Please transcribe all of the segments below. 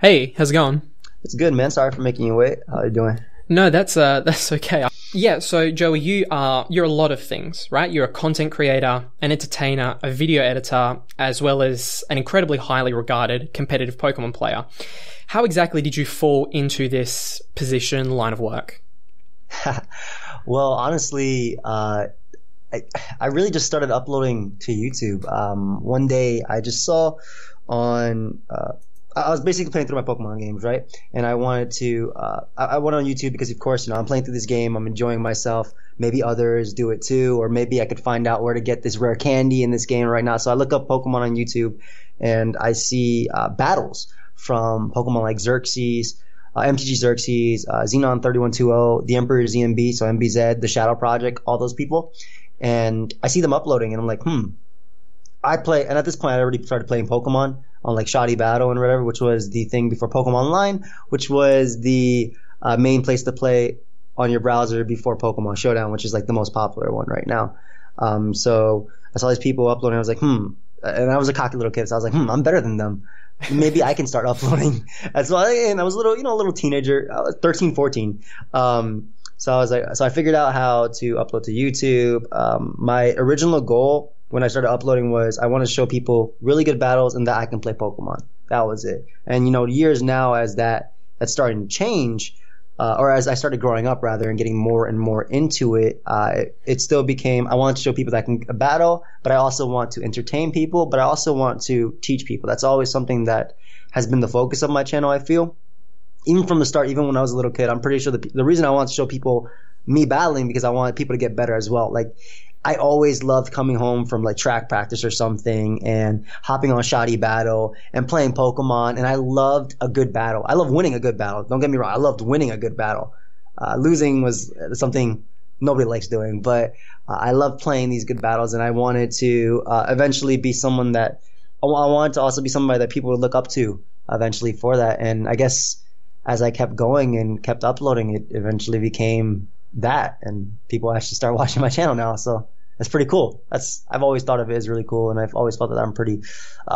Hey, how's it going? It's good, man. Sorry for making you wait. How are you doing? No, that's okay. Yeah, so Joey, you're a lot of things, right? You're a content creator, an entertainer, a video editor, as well as an incredibly highly regarded competitive Pokemon player. How exactly did you fall into this position, line of work? Well, honestly, I really just started uploading to YouTube. One day I just saw on I was basically playing through my Pokemon games, right? And I wanted to I went on YouTube because, of course, I'm playing through this game, I'm enjoying myself. Maybe others do it too, or maybe I could find out where to get this rare candy in this game right now. So I look up Pokemon on YouTube, and I see battles from Pokemon like Xerxes, MTG Xerxes, Xenon 3120, the Emperor ZMB, so MBZ, the Shadow Project, all those people. And I see them uploading, and I'm like, I play, and at this point I already started playing Pokemon on like Shoddy Battle and whatever, which was the thing before Pokemon Online, which was the main place to play on your browser before Pokemon Showdown, which is like the most popular one right now. So I saw these people uploading, I was like, and I was a cocky little kid, so I was like, I'm better than them. Maybe I can start uploading. And so I was a little teenager, I was 13, 14. So I was like, so I figured out how to upload to YouTube. My original goal when I started uploading was I want to show people really good battles and that I can play Pokemon. That was it. And years now as that's starting to change, or as I started growing up rather and getting more and more into it, it still became I want to show people that I can battle, but I also want to entertain people, but I also want to teach people. That's always something that has been the focus of my channel, I feel. Even from the start, even when I was a little kid, I'm pretty sure the reason I want to show people me battling because I want people to get better as well. Like, I always loved coming home from like track practice or something and hopping on Shoddy Battle and playing Pokemon, and I loved a good battle. I love winning a good battle. Don't get me wrong. I loved winning a good battle. Losing was something nobody likes doing, but I loved playing these good battles, and I wanted to eventually be someone that I wanted to also be somebody that people would look up to eventually for that. And I guess as I kept going and kept uploading, it eventually became that, and people actually start watching my channel now. So that's pretty cool. I've always thought of it as really cool, and I've always felt that I'm pretty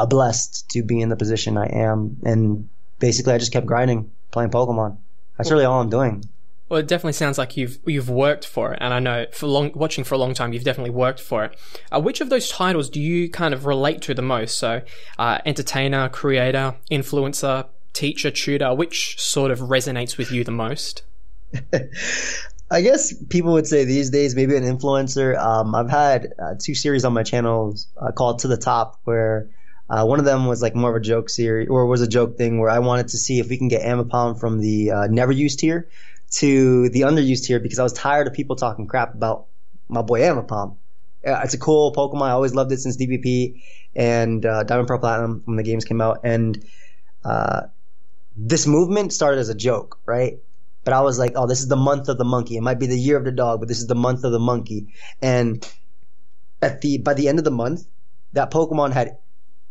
blessed to be in the position I am. And basically, I just kept grinding, playing Pokemon. That's really all I'm doing. Well, it definitely sounds like you've worked for it, and I know watching for a long time, you've definitely worked for it. Which of those titles do you kind of relate to the most? So, entertainer, creator, influencer, teacher, tutor. Which sort of resonates with you the most? I guess people would say these days maybe an influencer. I've had 2 series on my channels called To the Top, where one of them was like more of a joke series, or was a joke thing where I wanted to see if we can get Amapom from the never used tier to the underused tier, because I was tired of people talking crap about my boy Amapom. It's a cool Pokemon. I always loved it since DBP and Diamond Pearl Platinum when the games came out. And this movement started as a joke, right? But I was like, oh, this is the month of the monkey. It might be the year of the dog, but this is the month of the monkey. And by the end of the month, that Pokemon had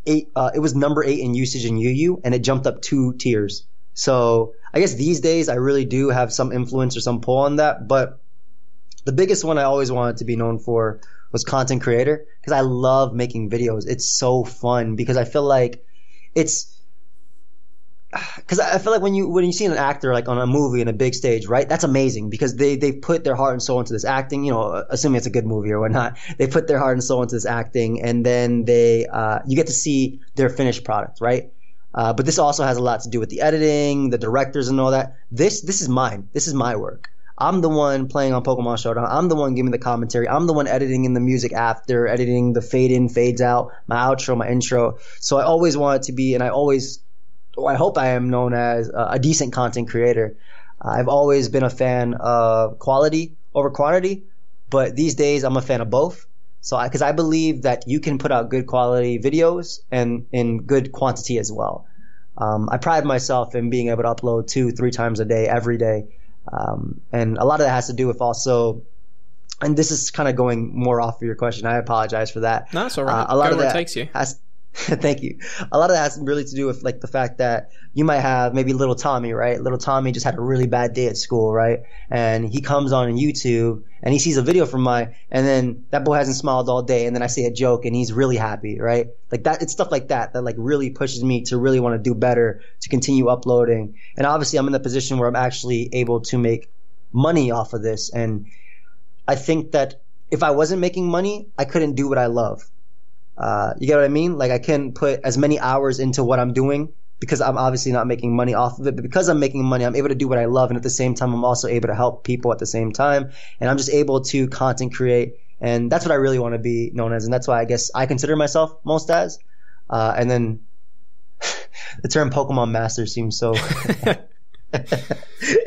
8. It was number 8 in usage in UU, and it jumped up 2 tiers. So I guess these days I really do have some influence or some pull on that. But the biggest one I always wanted to be known for was content creator, because I love making videos. It's so fun because I feel like when you see an actor like on a movie in a big stage, right? That's amazing because they put their heart and soul into this acting, assuming it's a good movie or whatnot. They put their heart and soul into this acting, and then you get to see their finished product, right? But this also has a lot to do with the editing, the directors and all that. This is mine. This is my work. I'm the one playing on Pokemon Showdown. I'm the one giving the commentary. I'm the one editing in the music after, editing the fade in, fades out, my outro, my intro. So I always wanted to be, and I hope I am known as a decent content creator. I've always been a fan of quality over quantity, but these days I'm a fan of both. So because I believe that you can put out good quality videos and in good quantity as well. I pride myself in being able to upload 2-3 times a day, every day. And a lot of that has to do with also, and this is kind of going more off of your question. I apologize for that. No, it's all right. A lot Go of where that it takes you. Thank you. A lot of that has really to do with like the fact that you might have maybe little Tommy, right? Little Tommy just had a really bad day at school, right? And he comes on YouTube and he sees a video from mine, and then that boy hasn't smiled all day, and then I say a joke and he's really happy, right? Like that, it's stuff like that that like really pushes me to really want to do better, to continue uploading. And obviously I'm in the position where I'm actually able to make money off of this. And I think that if I wasn't making money, I couldn't do what I love. You get what I mean? Like I can't put as many hours into what I'm doing because I'm obviously not making money off of it. But because I'm making money, I'm able to do what I love. And at the same time, I'm also able to help people at the same time. And I'm just able to content create. And that's what I really want to be known as. And that's why I guess I consider myself most as. And then the term Pokemon Master seems so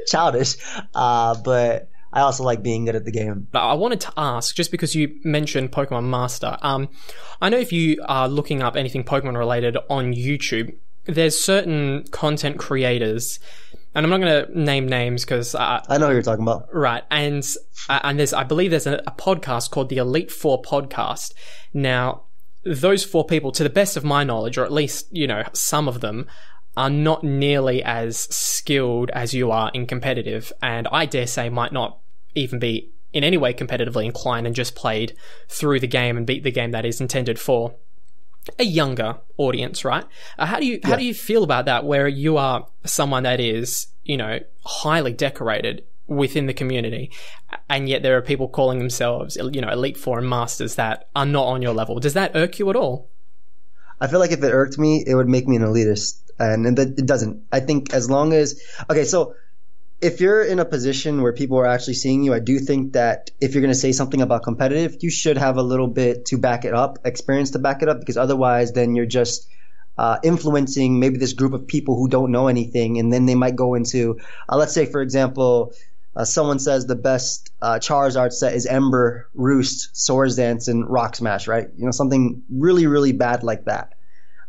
childish. But I also like being good at the game. I wanted to ask, just because you mentioned Pokemon Master, I know if you are looking up anything Pokemon related on YouTube, there's certain content creators, and I'm not going to name names because I know who you're talking about. Right, and there's, I believe there's a podcast called the Elite Four Podcast. Now, those four people, to the best of my knowledge, or at least some of them, are not nearly as skilled as you are in competitive, and I dare say might not even be in any way competitively inclined and just played through the game and beat the game that is intended for a younger audience, right? How do you feel about that, where you are someone that is, highly decorated within the community, and yet there are people calling themselves, Elite Four and Masters that are not on your level? Does that irk you at all? I feel like if it irked me, it would make me an elitist. And it doesn't. I think as long as, okay, so if you're in a position where people are actually seeing you, I do think that if you're going to say something about competitive, you should have a little bit to back it up, experience to back it up, because otherwise then you're just influencing maybe this group of people who don't know anything. And then they might go into, let's say, for example, someone says the best Charizard set is Ember, Roost, Swords Dance, and Rock Smash, right? Something really, really bad like that.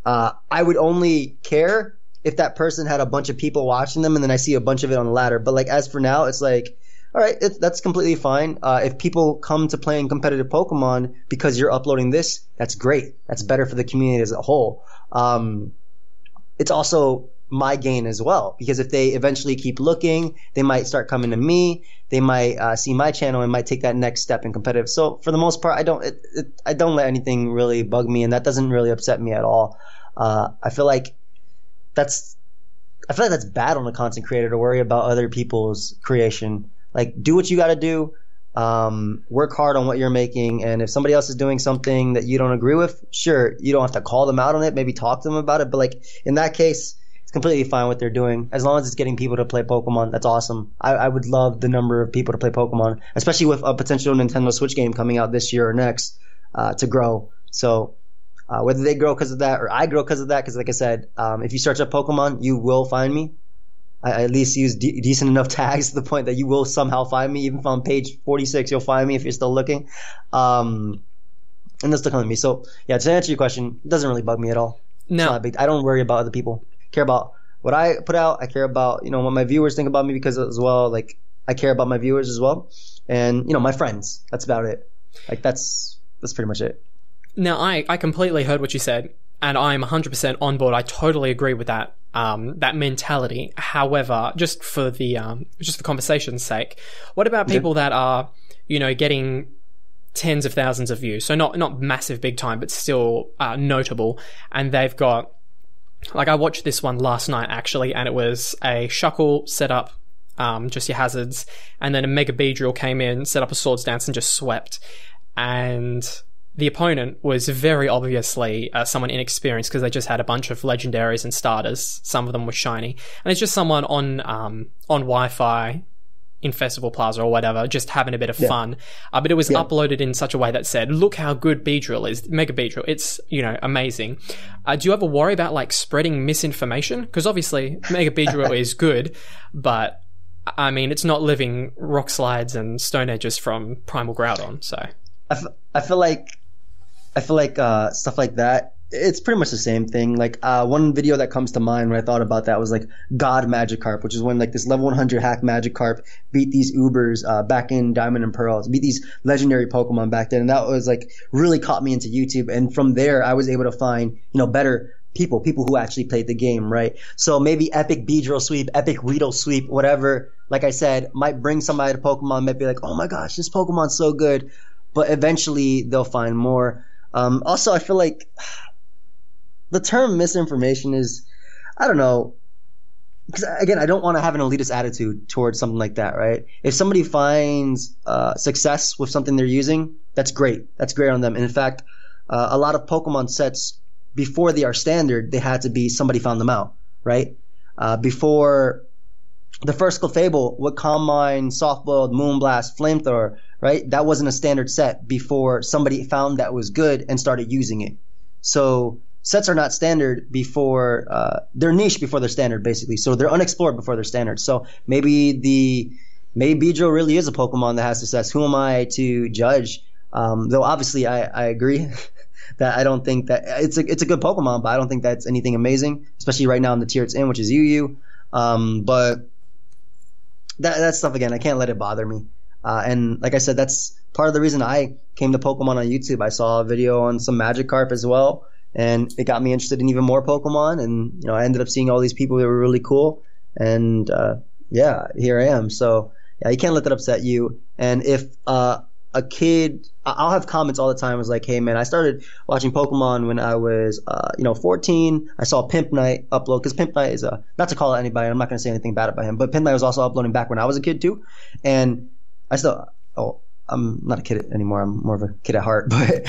I would only care if that person had a bunch of people watching them and then I see a bunch of it on the ladder. But like as for now, it's like, all right, that's completely fine. If people come to playing competitive Pokemon because you're uploading this, that's great. That's better for the community as a whole. It's also my gain as well, because if they eventually keep looking, they might start coming to me. They might see my channel and might take that next step in competitive. So for the most part, I don't let anything really bug me, and that doesn't really upset me at all. I feel like that's bad on a content creator to worry about other people's creation. Like, do what you got to do. Work hard on what you're making, and if somebody else is doing something that you don't agree with, sure, you don't have to call them out on it. Maybe talk to them about it. But like in that case, it's completely fine what they're doing as long as it's getting people to play Pokemon. That's awesome. I would love the number of people to play Pokemon, especially with a potential Nintendo Switch game coming out this year or next, to grow. So whether they grow because of that or I grow because of that, because like I said, if you search up Pokemon, you will find me. I at least use decent enough tags to the point that you will somehow find me. Even if I'm on page 46, you'll find me if you're still looking. And they'll still come to me. So yeah, to answer your question, it doesn't really bug me at all. No. It's not big. I don't worry about other people. I care about what I put out. I care about, what my viewers think about me, because as well, like I care about my viewers as well. And, my friends. That's about it. Like that's pretty much it. Now, I completely heard what you said, and I'm 100% on board. I totally agree with that mentality. However, just for conversation's sake, what about people that are, getting tens of thousands of views? So not massive big time, but still notable. And they've got, like, I watched this one last night actually, and it was a Shuckle set up, just your hazards, and then a Mega Beedrill came in, set up a Swords Dance, and just swept. And the opponent was very obviously someone inexperienced, because they just had a bunch of legendaries and starters. Some of them were shiny. And it's just someone on Wi-Fi in Festival Plaza or whatever, just having a bit of fun. But it was uploaded in such a way that said, look how good Beedrill is, Mega Beedrill. It's, amazing. Do you ever worry about, like, spreading misinformation? Because obviously Mega Beedrill is good, but, I mean, it's not living rock slides and stone edges from Primal Groudon, so. I feel like stuff like that it's pretty much the same thing. Like one video that comes to mind when I thought about that was like God Magikarp, which is when like this level 100 hack Magikarp beat these Ubers back in Diamond and Pearl, beat these legendary Pokemon back then, and that was like really caught me into YouTube. And from there, I was able to find better people who actually played the game, right? So maybe epic Beedrill sweep, epic Weedle sweep, whatever. Like I said, might bring somebody to Pokemon, might be like, oh my gosh, this Pokemon's so good, but eventually they'll find more. Also, I feel like the term misinformation is, I don't know, because again, I don't want to have an elitist attitude towards something like that, right? If somebody finds success with something they're using, that's great. That's great on them. And in fact, a lot of Pokemon sets, before they are standard, they had to be somebody found them out, right? Before the first Clefable with Calm Mind, Soft Boiled, Moonblast, Flamethrower, right? That wasn't a standard set before somebody found that was good and started using it. So sets are not standard before they're niche before they're standard, basically. So they're unexplored before they're standard. So maybe Beedrill really is a Pokemon that has success. Who am I to judge? Though obviously I agree that I don't think that it's a good Pokemon, but I don't think that's anything amazing, especially right now in the tier it's in, which is UU. But that stuff, again, I can't let it bother me. And like I said, that's part of the reason I came to Pokemon on YouTube. I saw a video on some Magikarp as well, and it got me interested in even more Pokemon. And I ended up seeing all these people that were really cool. And yeah, here I am. So yeah, you can't let that upset you. And if a kid, I'll have comments all the time. I was like, hey man, I started watching Pokemon when I was 14. I saw Pimp Night upload, because Pimp Night is not to call out anybody, I'm not going to say anything bad about him, but Pimp Night was also uploading back when I was a kid too. And I still, I'm not a kid anymore. I'm more of a kid at heart, but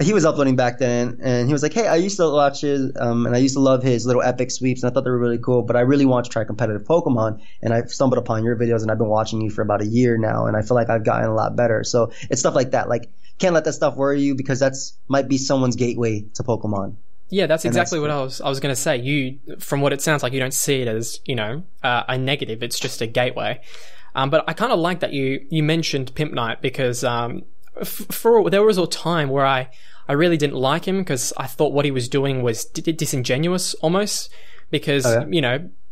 he was uploading back then, and he was like, hey, I used to watch his, and I used to love his little epic sweeps, and I thought they were really cool, but I really want to try competitive Pokemon, and I stumbled upon your videos, and I've been watching you for about a year now, and I feel like I've gotten a lot better. So it's stuff like that. Like, can't let that stuff worry you, because that's might be someone's gateway to Pokemon. Yeah, that's exactly what I was going to say. You, from what it sounds like, you don't see it as, a negative. It's just a gateway. But I kind of like that you mentioned Pimp Night, because there was a time where I really didn't like him, because I thought what he was doing was disingenuous almost, because,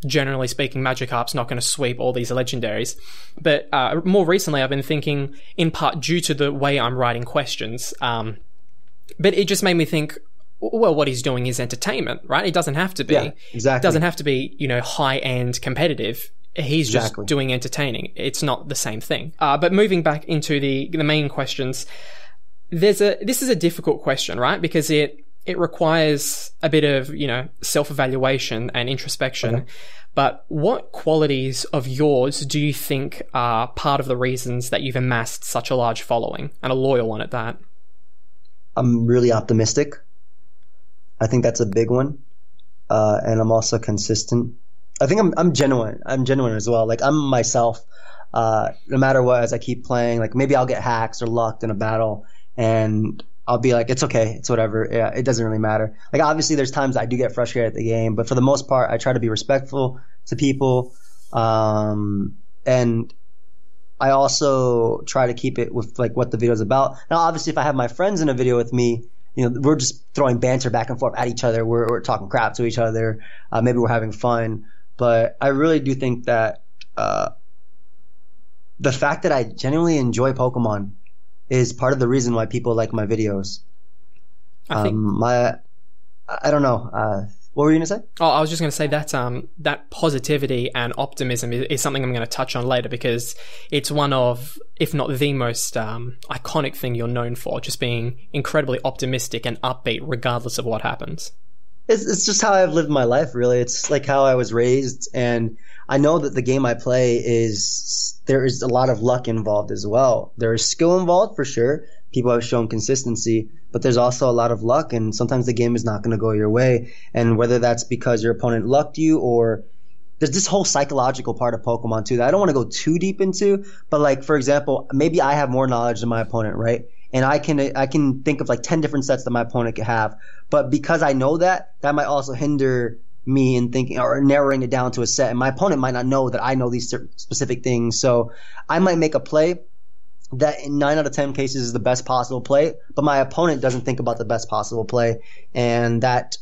generally speaking, Magikarp's not going to sweep all these legendaries. But more recently, I've been thinking, in part due to the way I'm writing questions, but it just made me think, well, what he's doing is entertainment, right? It doesn't have to be. Yeah, exactly. It doesn't have to be, high-end competitive. He's just doing entertaining. It's not the same thing. But moving back into the main questions, this is a difficult question, right? Because it requires a bit of, self-evaluation and introspection. Okay. But what qualities of yours do you think are part of the reasons that you've amassed such a large following, and a loyal one at that? I'm really optimistic. I think that's a big one. And I'm also consistent. I think I'm genuine. I'm genuine as well. Like, I'm myself, no matter what, as I keep playing. Like, maybe I'll get hacked or lucked in a battle, and I'll be like, it's okay. It's whatever. Yeah, it doesn't really matter. Like, obviously there's times I do get frustrated at the game, but for the most part, I try to be respectful to people. And I also try to keep it with like what the video is about. Now, obviously, if I have my friends in a video with me, we're just throwing banter back and forth at each other. We're talking crap to each other. Maybe we're having fun. But I really do think that the fact that I genuinely enjoy Pokemon is part of the reason why people like my videos. I don't know. What were you going to say? Oh, I was just going to say that that positivity and optimism is something I'm going to touch on later, because it's one of, if not the most iconic thing you're known for, just being incredibly optimistic and upbeat regardless of what happens. It's just how I've lived my life, really. It's like how I was raised, and I know that the game I play there is a lot of luck involved as well. There is skill involved for sure. People have shown consistency, but there's also a lot of luck, and sometimes the game is not going to go your way. And whether that's because your opponent lucked you, or there's this whole psychological part of Pokemon too that I don't want to go too deep into, but like, for example, maybe I have more knowledge than my opponent, right? And I can think of like 10 different sets that my opponent could have. But because I know that might also hinder me in thinking or narrowing it down to a set. And my opponent might not know that I know these specific things. So I might make a play that in 9 out of 10 cases is the best possible play, but my opponent doesn't think about the best possible play, and that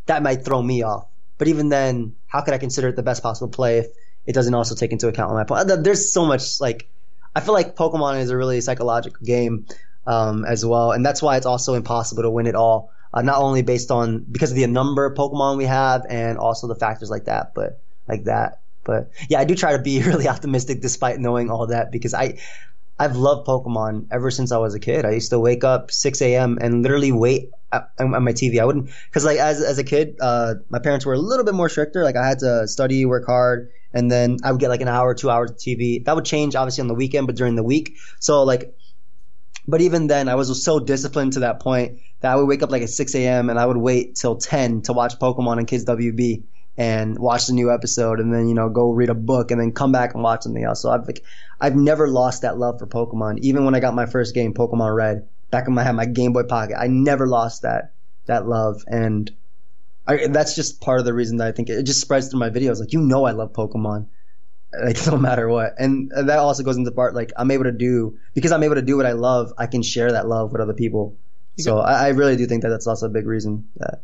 might throw me off. But even then, how could I consider it the best possible play if it doesn't also take into account my opponent? There's so much, like, I feel like Pokemon is a really psychological game as well, and that's why it's also impossible to win it all. Not only because of the number of Pokemon we have, and also the factors like that, but yeah, I do try to be really optimistic despite knowing all that, because I've loved Pokemon ever since I was a kid. I used to wake up 6 a.m. and literally wait on my TV. I wouldn't, because like as a kid, my parents were a little bit more stricter. Like I had to study, work hard, and then I would get like an hour, 2 hours of TV. That would change obviously on the weekend, but during the week. So like, but even then, I was so disciplined to that point that I would wake up like at 6 a.m. and I would wait till 10 to watch Pokemon and Kids WB and watch the new episode, and then, you know, go read a book and then come back and watch something else. So I've never lost that love for Pokemon. Even when I got my first game, Pokemon Red, back when I had my Game Boy Pocket, I never lost that love. And that's just part of the reason that I think it just spreads through my videos. Like, you know, I love Pokemon, like, no matter what. And that also goes into part, like, because I'm able to do what I love, I can share that love with other people. So I really do think that that's also a big reason that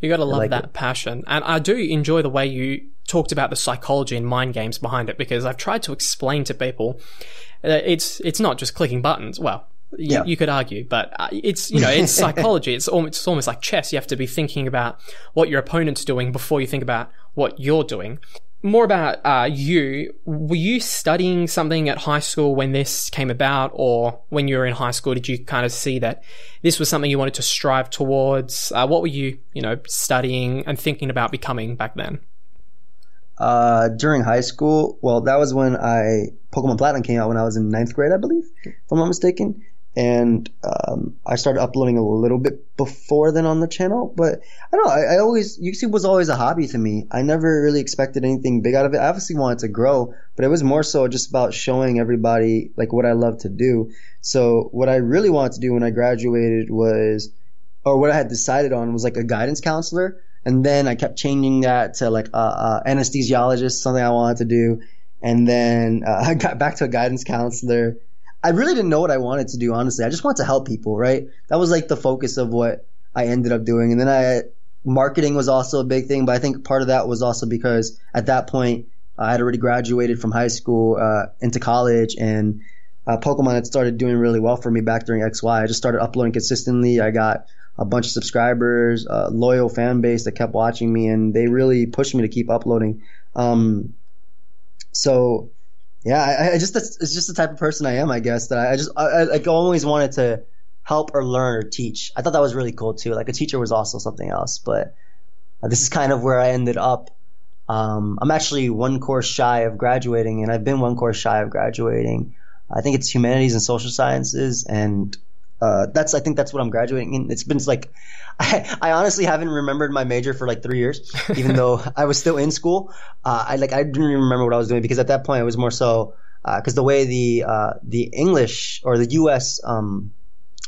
you got to love that passion. And I do enjoy the way you talked about the psychology and mind games behind it, because I've tried to explain to people that it's not just clicking buttons. Well, you could argue, but it's, you know, it's psychology. It's almost like chess. You have to be thinking about what your opponent's doing before you think about what you're doing. More about you. Were you studying something at high school when this came about, or when you were in high school, did you kind of see that this was something you wanted to strive towards? What were you, studying and thinking about becoming back then? During high school, well, that was when Pokemon Platinum came out when I was in 9th grade, I believe, if I'm not mistaken. And I started uploading a little bit before then on the channel, but I don't know. YouTube was always a hobby to me. I never really expected anything big out of it. I obviously wanted to grow, but it was more so just about showing everybody like what I love to do. So what I really wanted to do when I graduated what I had decided on was like a guidance counselor. And then I kept changing that to like anesthesiologist, something I wanted to do. And then I got back to a guidance counselor. I really didn't know what I wanted to do, honestly. I just wanted to help people, right? That was like the focus of what I ended up doing. And then marketing was also a big thing, but I think part of that was also because at that point I had already graduated from high school into college, and Pokemon had started doing really well for me back during XY. I just started uploading consistently. I got a bunch of subscribers, a loyal fan base that kept watching me, and they really pushed me to keep uploading. So yeah, it's just the type of person I am, I guess, that I always wanted to help or learn or teach. I thought that was really cool too. Like a teacher was also something else, but this is kind of where I ended up. I'm actually one course shy of graduating, and I've been one course shy of graduating. I think it's humanities and social sciences, and I think that's what I'm graduating in. It's been like, I honestly haven't remembered my major for like 3 years, even though I was still in school. I didn't even remember what I was doing, because at that point it was more so, because the way the English or the U.S.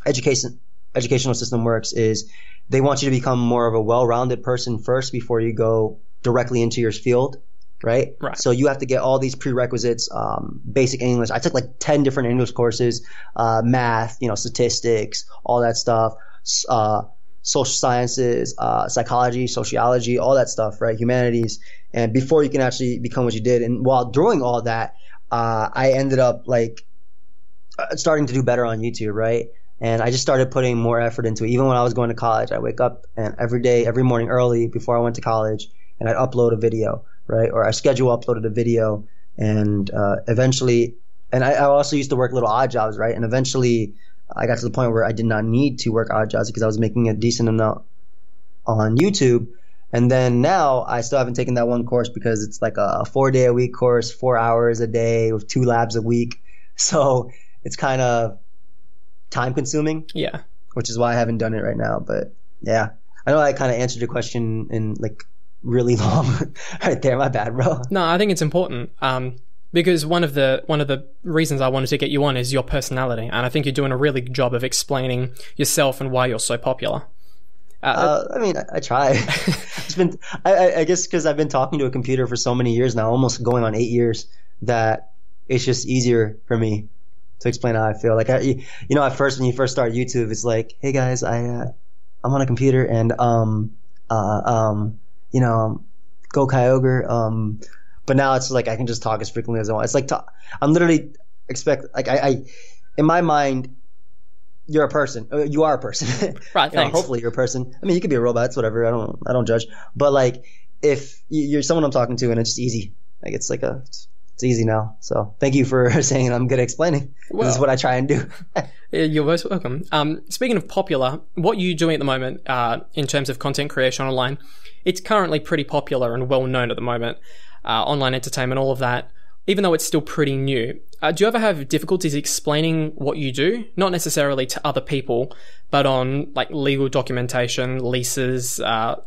Educational system works is they want you to become more of a well-rounded person first before you go directly into your field. Right? So you have to get all these prerequisites, basic English. I took like 10 different English courses, math, statistics, all that stuff, social sciences, psychology, sociology, all that stuff, right? Humanities. And before you can actually become what you did. And while doing all that, I ended up like starting to do better on YouTube, right? And I just started putting more effort into it. Even when I was going to college, I wake up and every morning early before I went to college, and I'd upload a video. Right? Or I uploaded a video, and eventually, and I also used to work little odd jobs, right? And eventually I got to the point where I did not need to work odd jobs because I was making a decent amount on YouTube. And then now I still haven't taken that one course because it's like a 4-day-a-week course, 4 hours a day with 2 labs a week. So it's kind of time consuming. Yeah. Which is why I haven't done it right now. But yeah, I know I kind of answered your question in like really long right there. My bad, bro. No, I think it's important because one of the reasons I wanted to get you on is your personality, and I think you're doing a really good job of explaining yourself and why you're so popular. I mean, I try. I guess because I've been talking to a computer for so many years now, almost going on 8 years, that it's just easier for me to explain how I feel. Like at first when you first start YouTube, it's like, hey guys, I'm on a computer and go Kyogre. But now it's like I can just talk as frequently as I want. It's like I'm literally I in my mind, you're a person. You are a person. Right. Thanks. Hopefully you're a person. I mean, you could be a robot. It's whatever. I don't judge. But like, if you're someone I'm talking to, and it's just easy. Like it's easy now. So thank you for saying I'm good at explaining. Well, this is what I try and do. You're most welcome. Speaking of popular, what you're doing at the moment in terms of content creation online, it's currently pretty popular and well known at the moment. Online entertainment, all of that, even though it's still pretty new. Do you ever have difficulties explaining what you do? Not necessarily to other people, but on like legal documentation, leases,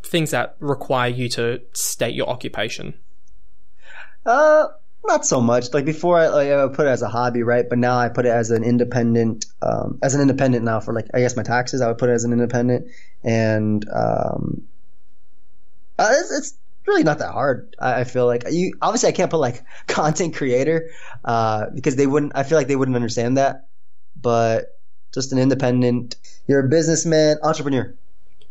things that require you to state your occupation? Not so much. Like before, I put it as a hobby, right? But now I put it as an independent. Now for like, I guess my taxes, I would put it as an independent, and it's really not that hard. I feel like obviously I can't put like content creator because I feel like they wouldn't understand that. But just an independent. You're a businessman, entrepreneur.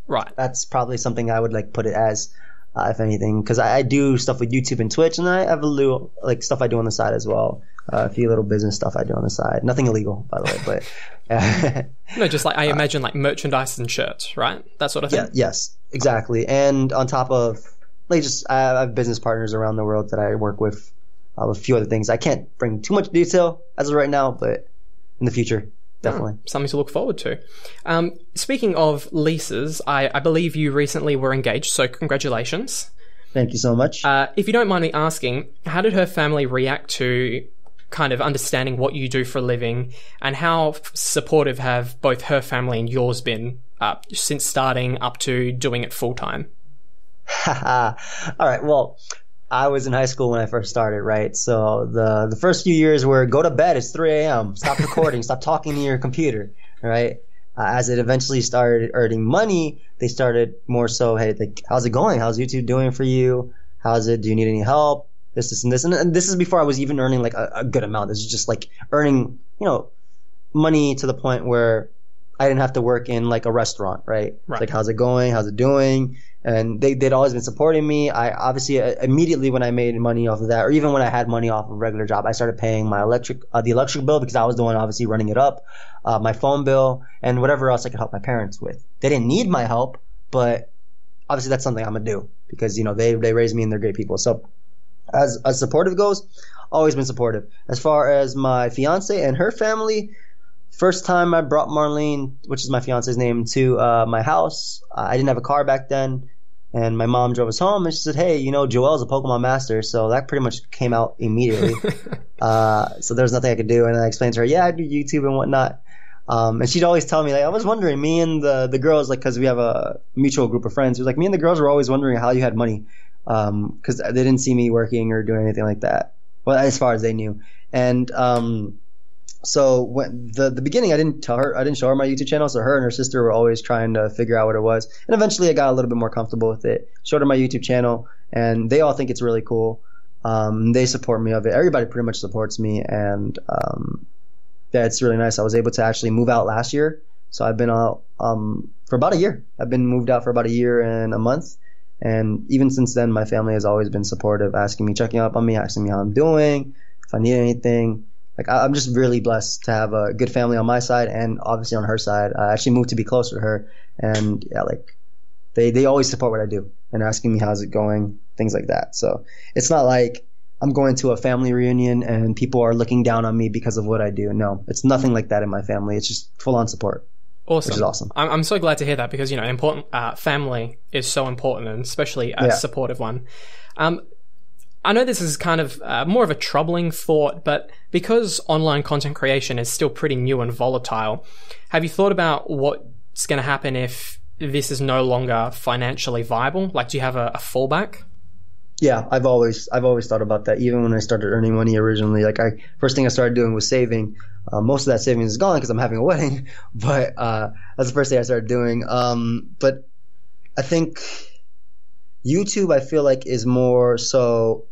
Right. That's probably something I would like put it as. If anything, because I do stuff with YouTube and Twitch, and I have a little like stuff I do on the side as well. A few little business stuff I do on the side. Nothing illegal, by the way, but no, just like I imagine like merchandise and shirts, right? That sort of thing. Yeah, yes, exactly. And on top of like I have business partners around the world that I work with. A few other things. I can't bring too much detail as of right now, but in the future. Definitely. Something to look forward to. Speaking of leases, I believe you recently were engaged, so congratulations. Thank you so much. If you don't mind me asking, how did her family react to kind of understanding what you do for a living, and how supportive have both her family and yours been since starting up to doing it full time? All right, well, I was in high school when I first started, right? So the first few years were go to bed, it's 3 a.m., stop recording, stop talking to your computer, right? As it eventually started earning money, they started more so, hey, like, how's it going? How's YouTube doing for you? How's it? Do you need any help? This, and this. And this is before I was even earning like a good amount. This is just like earning, money to the point where I didn't have to work in like a restaurant, right? It's like, how's it going? How's it doing? And they'd always been supporting me. I obviously immediately when I made money off of that, or even when I had money off of a regular job, I started paying my the electric bill because I was the one obviously running it up, my phone bill, and whatever else I could help my parents with. They didn't need my help, but obviously that's something I'm gonna do because they raised me and they're great people. So as supportive goes, always been supportive. As far as my fiance and her family, first time I brought Marlene, which is my fiance's name, to my house. I didn't have a car back then, and my mom drove us home, and she said, hey, Joel's a Pokemon master, so that pretty much came out immediately. So there was nothing I could do, and I explained to her, yeah, I do YouTube and whatnot. And she'd always tell me, like, I was wondering, me and the girls, like, because we have a mutual group of friends, it was like, me and the girls were always wondering how you had money, because they didn't see me working or doing anything like that, well, as far as they knew. And so when the beginning, I didn't show her my YouTube channel. So her and her sister were always trying to figure out what it was. And eventually I got a little bit more comfortable with it. Showed her my YouTube channel, and they all think it's really cool. They support me of it. Everybody pretty much supports me, and yeah, it's really nice. I was able to actually move out last year. So I've been out for about a year. I've been moved out for about a year and a month. And even since then, my family has always been supportive, checking up on me, asking me how I'm doing, if I need anything. Like, I'm just really blessed to have a good family on my side and obviously on her side. I actually moved to be closer to her, and yeah, like they always support what I do and asking me how's it going, things like that. So it's not like I'm going to a family reunion and people are looking down on me because of what I do. No, it's nothing like that in my family. It's just full on support. Awesome. Which is awesome. I'm so glad to hear that because, important family is so important, and especially a supportive one. I know this is kind of more of a troubling thought, but because online content creation is still pretty new and volatile, have you thought about what's going to happen if this is no longer financially viable? Like, do you have a fallback? Yeah, I've always thought about that. Even when I started earning money originally, like first thing I started doing was saving. Most of that savings is gone because I'm having a wedding, but that's the first thing I started doing. But I think YouTube, I feel like, is more so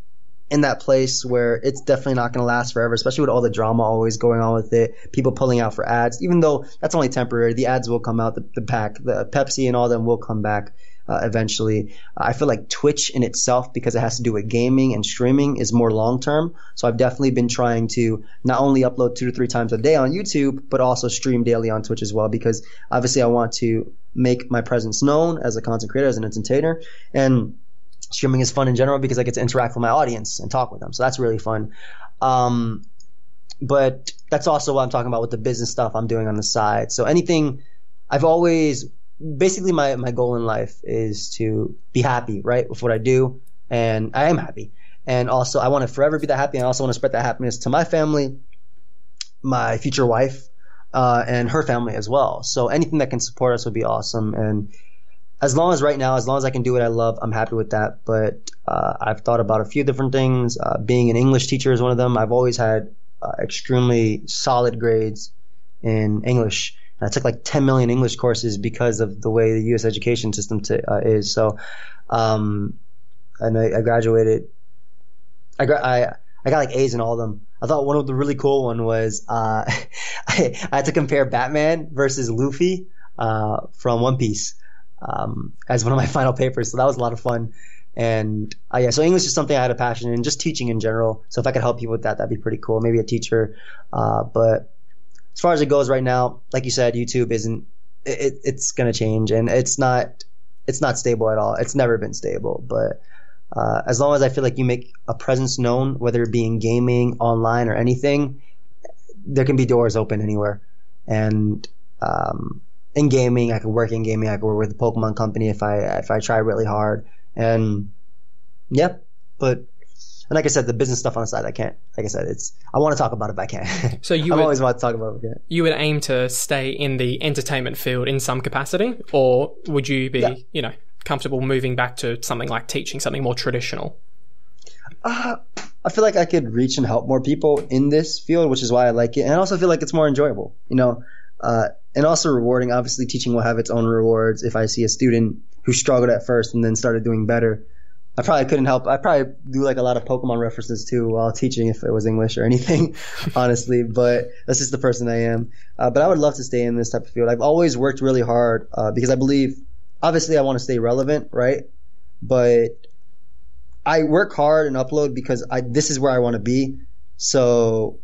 in that place where it's definitely not going to last forever, especially with all the drama always going on with it, people pulling out for ads, even though that's only temporary. The ads will come out, the Pepsi and all of them will come back eventually. I feel like Twitch in itself, because it has to do with gaming and streaming, is more long term. So I've definitely been trying to not only upload 2 to 3 times a day on YouTube, but also stream daily on Twitch as well, because obviously I want to make my presence known as a content creator, as an entertainer. And streaming is fun in general because I get to interact with my audience and talk with them. So that's really fun. But that's also what I'm talking about with the business stuff I'm doing on the side. So anything, I've always, basically my goal in life is to be happy, right, with what I do. And I am happy. And also I want to forever be that happy. I also want to spread that happiness to my family, my future wife, and her family as well. So anything that can support us would be awesome. And as long as I can do what I love, I'm happy with that. But I've thought about a few different things. Being an English teacher is one of them. I've always had extremely solid grades in English. And I took like 10 million English courses because of the way the U.S. education system is. So, and I graduated. I got like A's in all of them. I thought one of the really cool one was I had to compare Batman versus Luffy from One Piece as one of my final papers. So that was a lot of fun. And so English is something I had a passion in, just teaching in general. So if I could help people with that, that'd be pretty cool. Maybe a teacher. But as far as it goes right now, like you said, YouTube it's going to change, and it's not stable at all. It's never been stable. But as long as I feel like you make a presence known, whether it be in gaming, online, or anything, there can be doors open anywhere. And in gaming, I could work in gaming. I could work with the Pokemon company if I try really hard. And yeah, but like I said, the business stuff on the side, I can't. Like I said, I want to talk about it, but I can't. So I always want to talk about it. You would aim to stay in the entertainment field in some capacity, or would you be, comfortable moving back to something like teaching, something more traditional? I feel like I could reach and help more people in this field, which is why I like it, and I also feel like it's more enjoyable, and also rewarding. Obviously, teaching will have its own rewards. If I see a student who struggled at first and then started doing better, I probably couldn't help. I probably do like a lot of Pokemon references too while teaching if it was English or anything, honestly. But that's just the person I am. But I would love to stay in this type of field. I've always worked really hard because I believe, obviously, I want to stay relevant, right? But I work hard and upload because this is where I want to be. So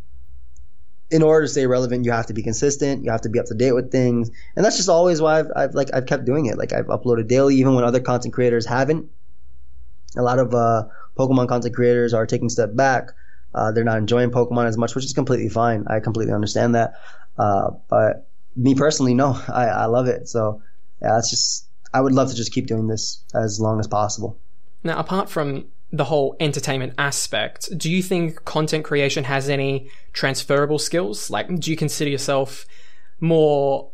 in order to stay relevant, you have to be consistent. You have to be up to date with things, and that's just always why I've kept doing it. Like I've uploaded daily, even when other content creators haven't. A lot of Pokemon content creators are taking a step back. They're not enjoying Pokemon as much, which is completely fine. I completely understand that. But me personally, no, I love it. So yeah, I would love to just keep doing this as long as possible. Now, apart from the whole entertainment aspect, do you think content creation has any transferable skills? Like, do you consider yourself more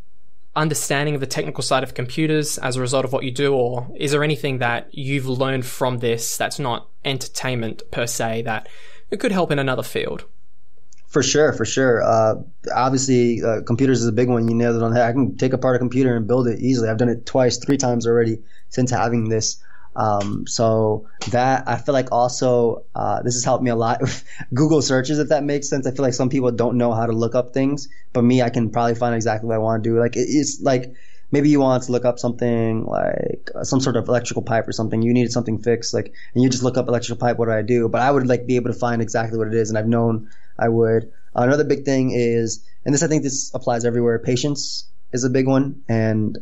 understanding of the technical side of computers as a result of what you do, or is there anything that you've learned from this that's not entertainment per se that it could help in another field? For sure. Obviously, computers is a big one. You nailed it on the head. I can take apart a computer and build it easily. I've done it twice, 3 times already since having this. So that I feel like also this has helped me a lot with Google searches, if that makes sense. I feel like some people don't know how to look up things, but me, I can probably find exactly what I want to do. Like it's like maybe you want to look up something like some sort of electrical pipe or something. You needed something fixed, like, and you just look up electrical pipe. What do I do? But I would like be able to find exactly what it is, and I've known I would. Another big thing is, and I think this applies everywhere. Patience is a big one, and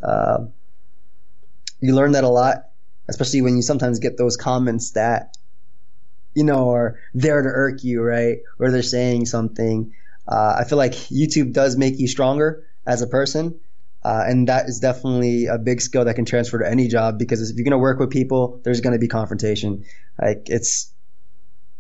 you learn that a lot. Especially when you sometimes get those comments that, are there to irk you, right? Or they're saying something. I feel like YouTube does make you stronger as a person. And that is definitely a big skill that can transfer to any job, because if you're going to work with people, there's going to be confrontation. Like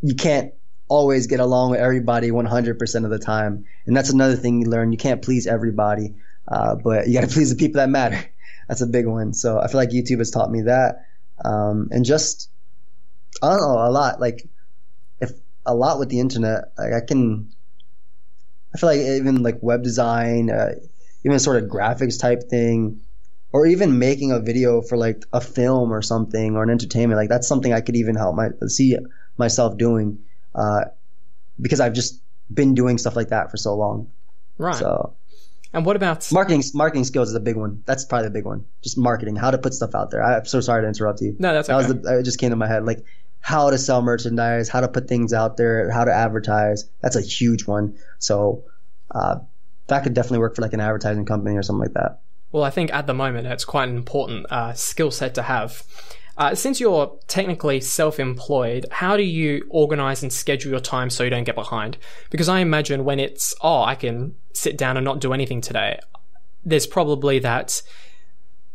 you can't always get along with everybody 100% of the time. And that's another thing you learn. You can't please everybody, but you got to please the people that matter. That's a big one. So I feel like YouTube has taught me that. And just, I don't know, a lot, like a lot with the internet, like I feel like even like web design, even sort of graphics type thing, or even making a video for like a film or something or an entertainment, like that's something I could even see myself doing, because I've just been doing stuff like that for so long. Right. So, and what about marketing skills is a big one. That's probably the big one. Just marketing, how to put stuff out there. I'm so sorry to interrupt you. No, that's okay. It just came to my head, like how to sell merchandise, how to put things out there, how to advertise. That's a huge one. So that could definitely work for like an advertising company or something like that. Well, I think at the moment it's quite an important skill set to have. Since you're technically self-employed, how do you organize and schedule your time so you don't get behind? Because I imagine when it's, I can sit down and not do anything today, there's probably that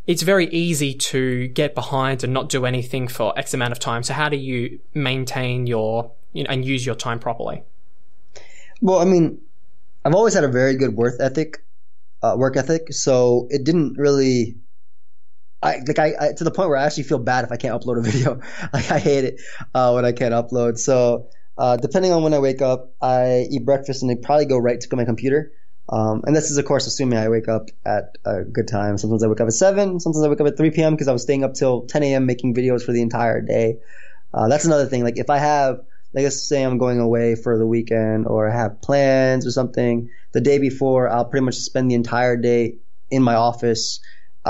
it's very easy to get behind and not do anything for X amount of time. So how do you maintain and use your time properly? Well, I mean, I've always had a very good work ethic. So it didn't really, I to the point where I actually feel bad if I can't upload a video. Like I hate it when I can't upload. So depending on when I wake up, I eat breakfast and I probably go right to my computer. And this is of course assuming I wake up at a good time. Sometimes I wake up at 7, sometimes I wake up at 3 p.m. because I was staying up till 10 a.m. making videos for the entire day. That's another thing. Like if I have, like let's say I'm going away for the weekend or I have plans or something, the day before I'll pretty much spend the entire day in my office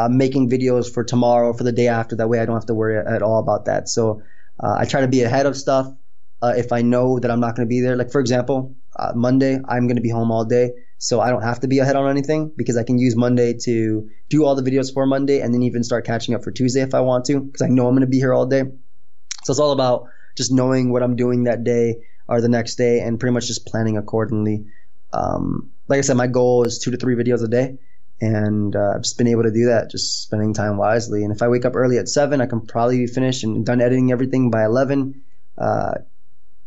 making videos for tomorrow, for the day after. That way I don't have to worry at all about that. So I try to be ahead of stuff if I know that I'm not going to be there. Like for example, Monday I'm going to be home all day, so I don't have to be ahead on anything because I can use Monday to do all the videos for Monday and then even start catching up for Tuesday if I want to, because I know I'm going to be here all day. So it's all about just knowing what I'm doing that day or the next day and pretty much just planning accordingly. Like I said, my goal is 2 to 3 videos a day, and I've just been able to do that, just spending time wisely. And if I wake up early at 7, I can probably be finished and done editing everything by 11,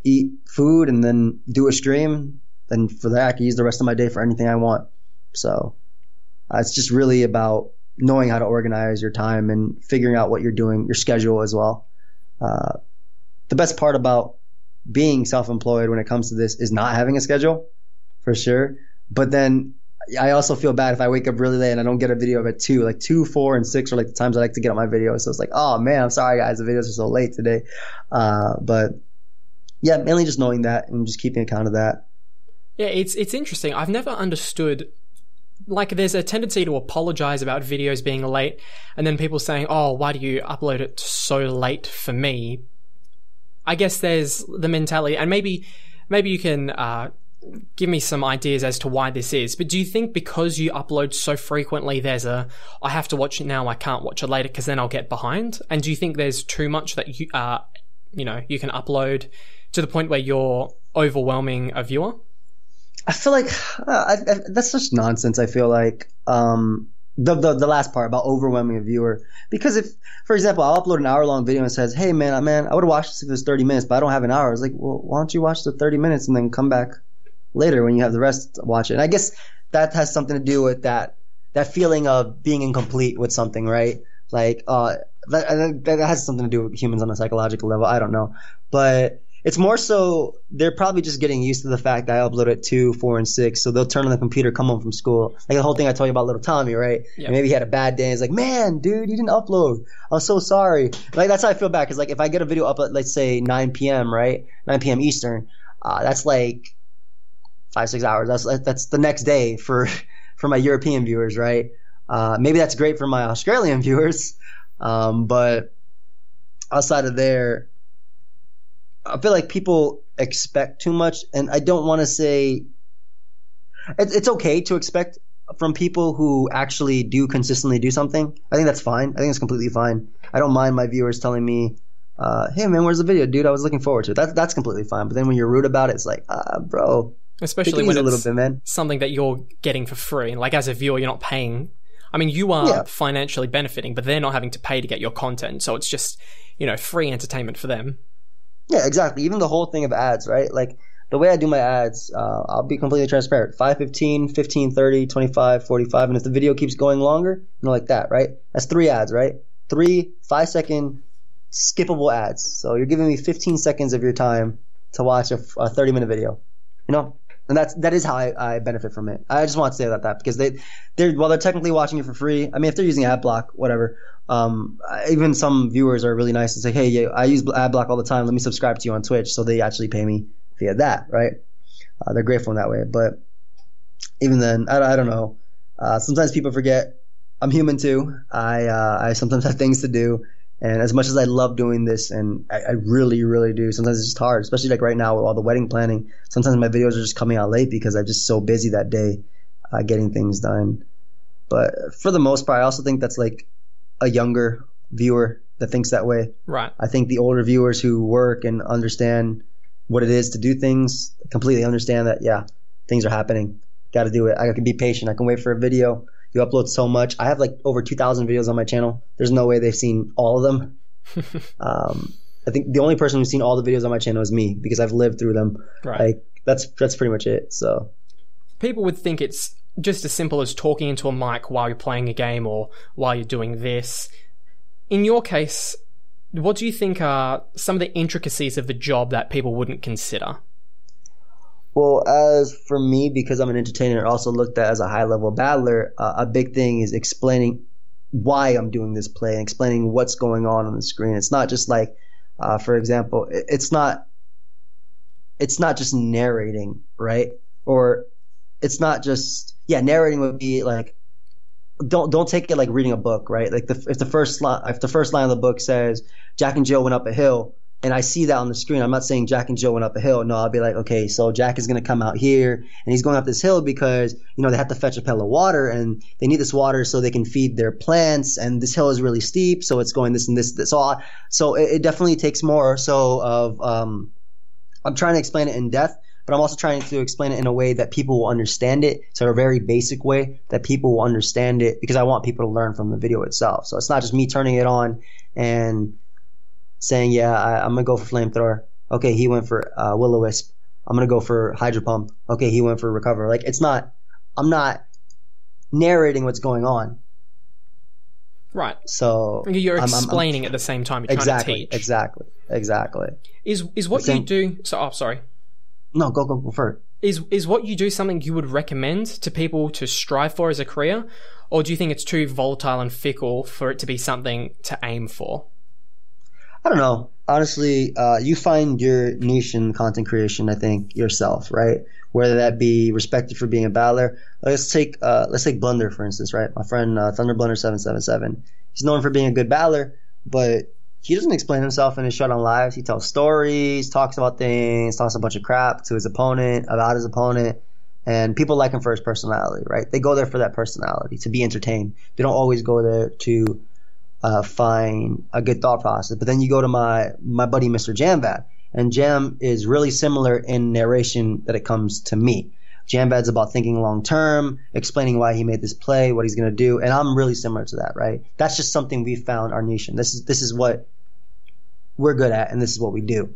eat food, and then do a stream. Then for that, I can use the rest of my day for anything I want. So it's just really about knowing how to organize your time and figuring out what you're doing, your schedule as well. The best part about being self-employed when it comes to this is not having a schedule, for sure. But then I also feel bad if I wake up really late and I don't get a video at 2. Like 2, 4, and 6 are like the times I like to get up my videos. So it's like, oh man, I'm sorry guys, the videos are so late today. But yeah, mainly just knowing that and just keeping account of that. Yeah, it's interesting. I've never understood, like there's a tendency to apologize about videos being late, and then people saying, oh, why do you upload it so late for me? I guess there's the mentality, and maybe you can give me some ideas as to why this is. But do you think because you upload so frequently, there's I have to watch it now, I can't watch it later because then I'll get behind? And do you think there's too much that you can upload to the point where you're overwhelming a viewer? I feel like that's just nonsense. I feel like the last part about overwhelming a viewer, because if, for example, I'll upload an hour-long video and it says, hey man, I would have watched this if it was 30 minutes, but I don't have an hour. I was like, well, why don't you watch the 30 minutes and then come back later when you have the rest to watch it? And I guess that has something to do with that feeling of being incomplete with something, right? Like that has something to do with humans on a psychological level. I don't know, but it's more so they're probably just getting used to the fact that I upload at 2, 4, and 6. So they'll turn on the computer, come home from school. Like the whole thing I told you about little Tommy, right? Yep. And maybe he had a bad day. He's like, man, dude, you didn't upload. I'm so sorry. Like that's how I feel bad. Cause like if I get a video up at, let's say 9 p.m., right? 9 p.m. Eastern, that's like 5-6 hours. That's the next day for my European viewers, right? Maybe that's great for my Australian viewers. But outside of there, I feel like people expect too much, and I don't want to say it's okay to expect from people who actually do consistently do something. I think that's fine. I think it's completely fine. I don't mind my viewers telling me, hey man, where's the video, dude? I was looking forward to it. That's completely fine. But then when you're rude about it, it's like, bro, especially when it's something that you're getting for free. And like as a viewer, you're not paying. I mean, you are financially benefiting, but they're not having to pay to get your content. So it's just, free entertainment for them. Yeah, exactly. Even the whole thing of ads, right? Like the way I do my ads, I'll be completely transparent. 5:15, 15:30, 25, 45, and if the video keeps going longer, like that, right? That's 3 ads, right? 3 5-second skippable ads. So you're giving me 15 seconds of your time to watch a 30-minute video. And that is how I benefit from it. I just want to say about that because they're technically watching it for free. I mean, if they're using ad block, whatever. Even some viewers are really nice and say, hey, yeah, I use ad block all the time. Let me subscribe to you on Twitch. So they actually pay me via that, right? They're grateful in that way. But even then, I don't know. Sometimes people forget I'm human too. I sometimes have things to do. And as much as I love doing this, and I really, really do, sometimes it's just hard, especially like right now with all the wedding planning. Sometimes my videos are just coming out late because I'm just so busy that day getting things done. But for the most part, I also think that's like a younger viewer that thinks that way. Right. I think the older viewers who work and understand what it is to do things completely understand that, yeah, things are happening. Got to do it. I can be patient. I can wait for a video. You upload so much. I have like over 2,000 videos on my channel. There's no way they've seen all of them. I think the only person who's seen all the videos on my channel is me because I've lived through them. Right. Like that's pretty much it. So people would think it's just as simple as talking into a mic while you're playing a game or while you're doing this. In your case, what do you think are some of the intricacies of the job that people wouldn't consider? Well, as for me, because I'm an entertainer, also looked at as a high-level battler, a big thing is explaining why I'm doing this play and explaining what's going on the screen. It's not just like, for example, it's not just narrating, right? Or it's not just, narrating would be like, don't take it like reading a book, right? Like if the first line of the book says Jack and Jill went up a hill, and I see that on the screen, I'm not saying Jack and Jill went up a hill. No, I'll be like, okay, so Jack is going to come out here, and he's going up this hill because, they have to fetch a pail of water, and they need this water so they can feed their plants, and this hill is really steep, so it's going this and this. So it definitely takes more so of I'm trying to explain it in depth, but I'm also trying to explain it in a way that people will understand it, so a very basic way that people will understand it, because I want people to learn from the video itself. So it's not just me turning it on and saying, I'm going to go for flamethrower. Okay, he went for will-o-wisp. I'm going to go for hydro pump. Okay, he went for recover. Like, I'm not narrating what's going on. Right. So you're explaining at the same time. You're trying to teach. Exactly. Is what you do... sorry. No, go for it. Is what you do something you would recommend to people to strive for as a career? Or do you think it's too volatile and fickle for it to be something to aim for? I don't know. Honestly, you find your niche in content creation, I think, yourself, right? Whether that be respected for being a battler. Let's take Blunder, for instance, right? My friend ThunderBlunder777. He's known for being a good battler, but he doesn't explain himself in his shut on lives. He tells stories, talks about things, talks a bunch of crap to his opponent, about his opponent, and people like him for his personality, right? They go there for that personality, to be entertained. They don't always go there to find a good thought process. But then you go to my buddy Mr. Jambad, and Jam is really similar in narration that it comes to me. Jambad's about thinking long term, explaining why he made this play, what he's going to do, and I'm really similar to that, right? That's just something we found our niche in. This is what we're good at, and this is what we do.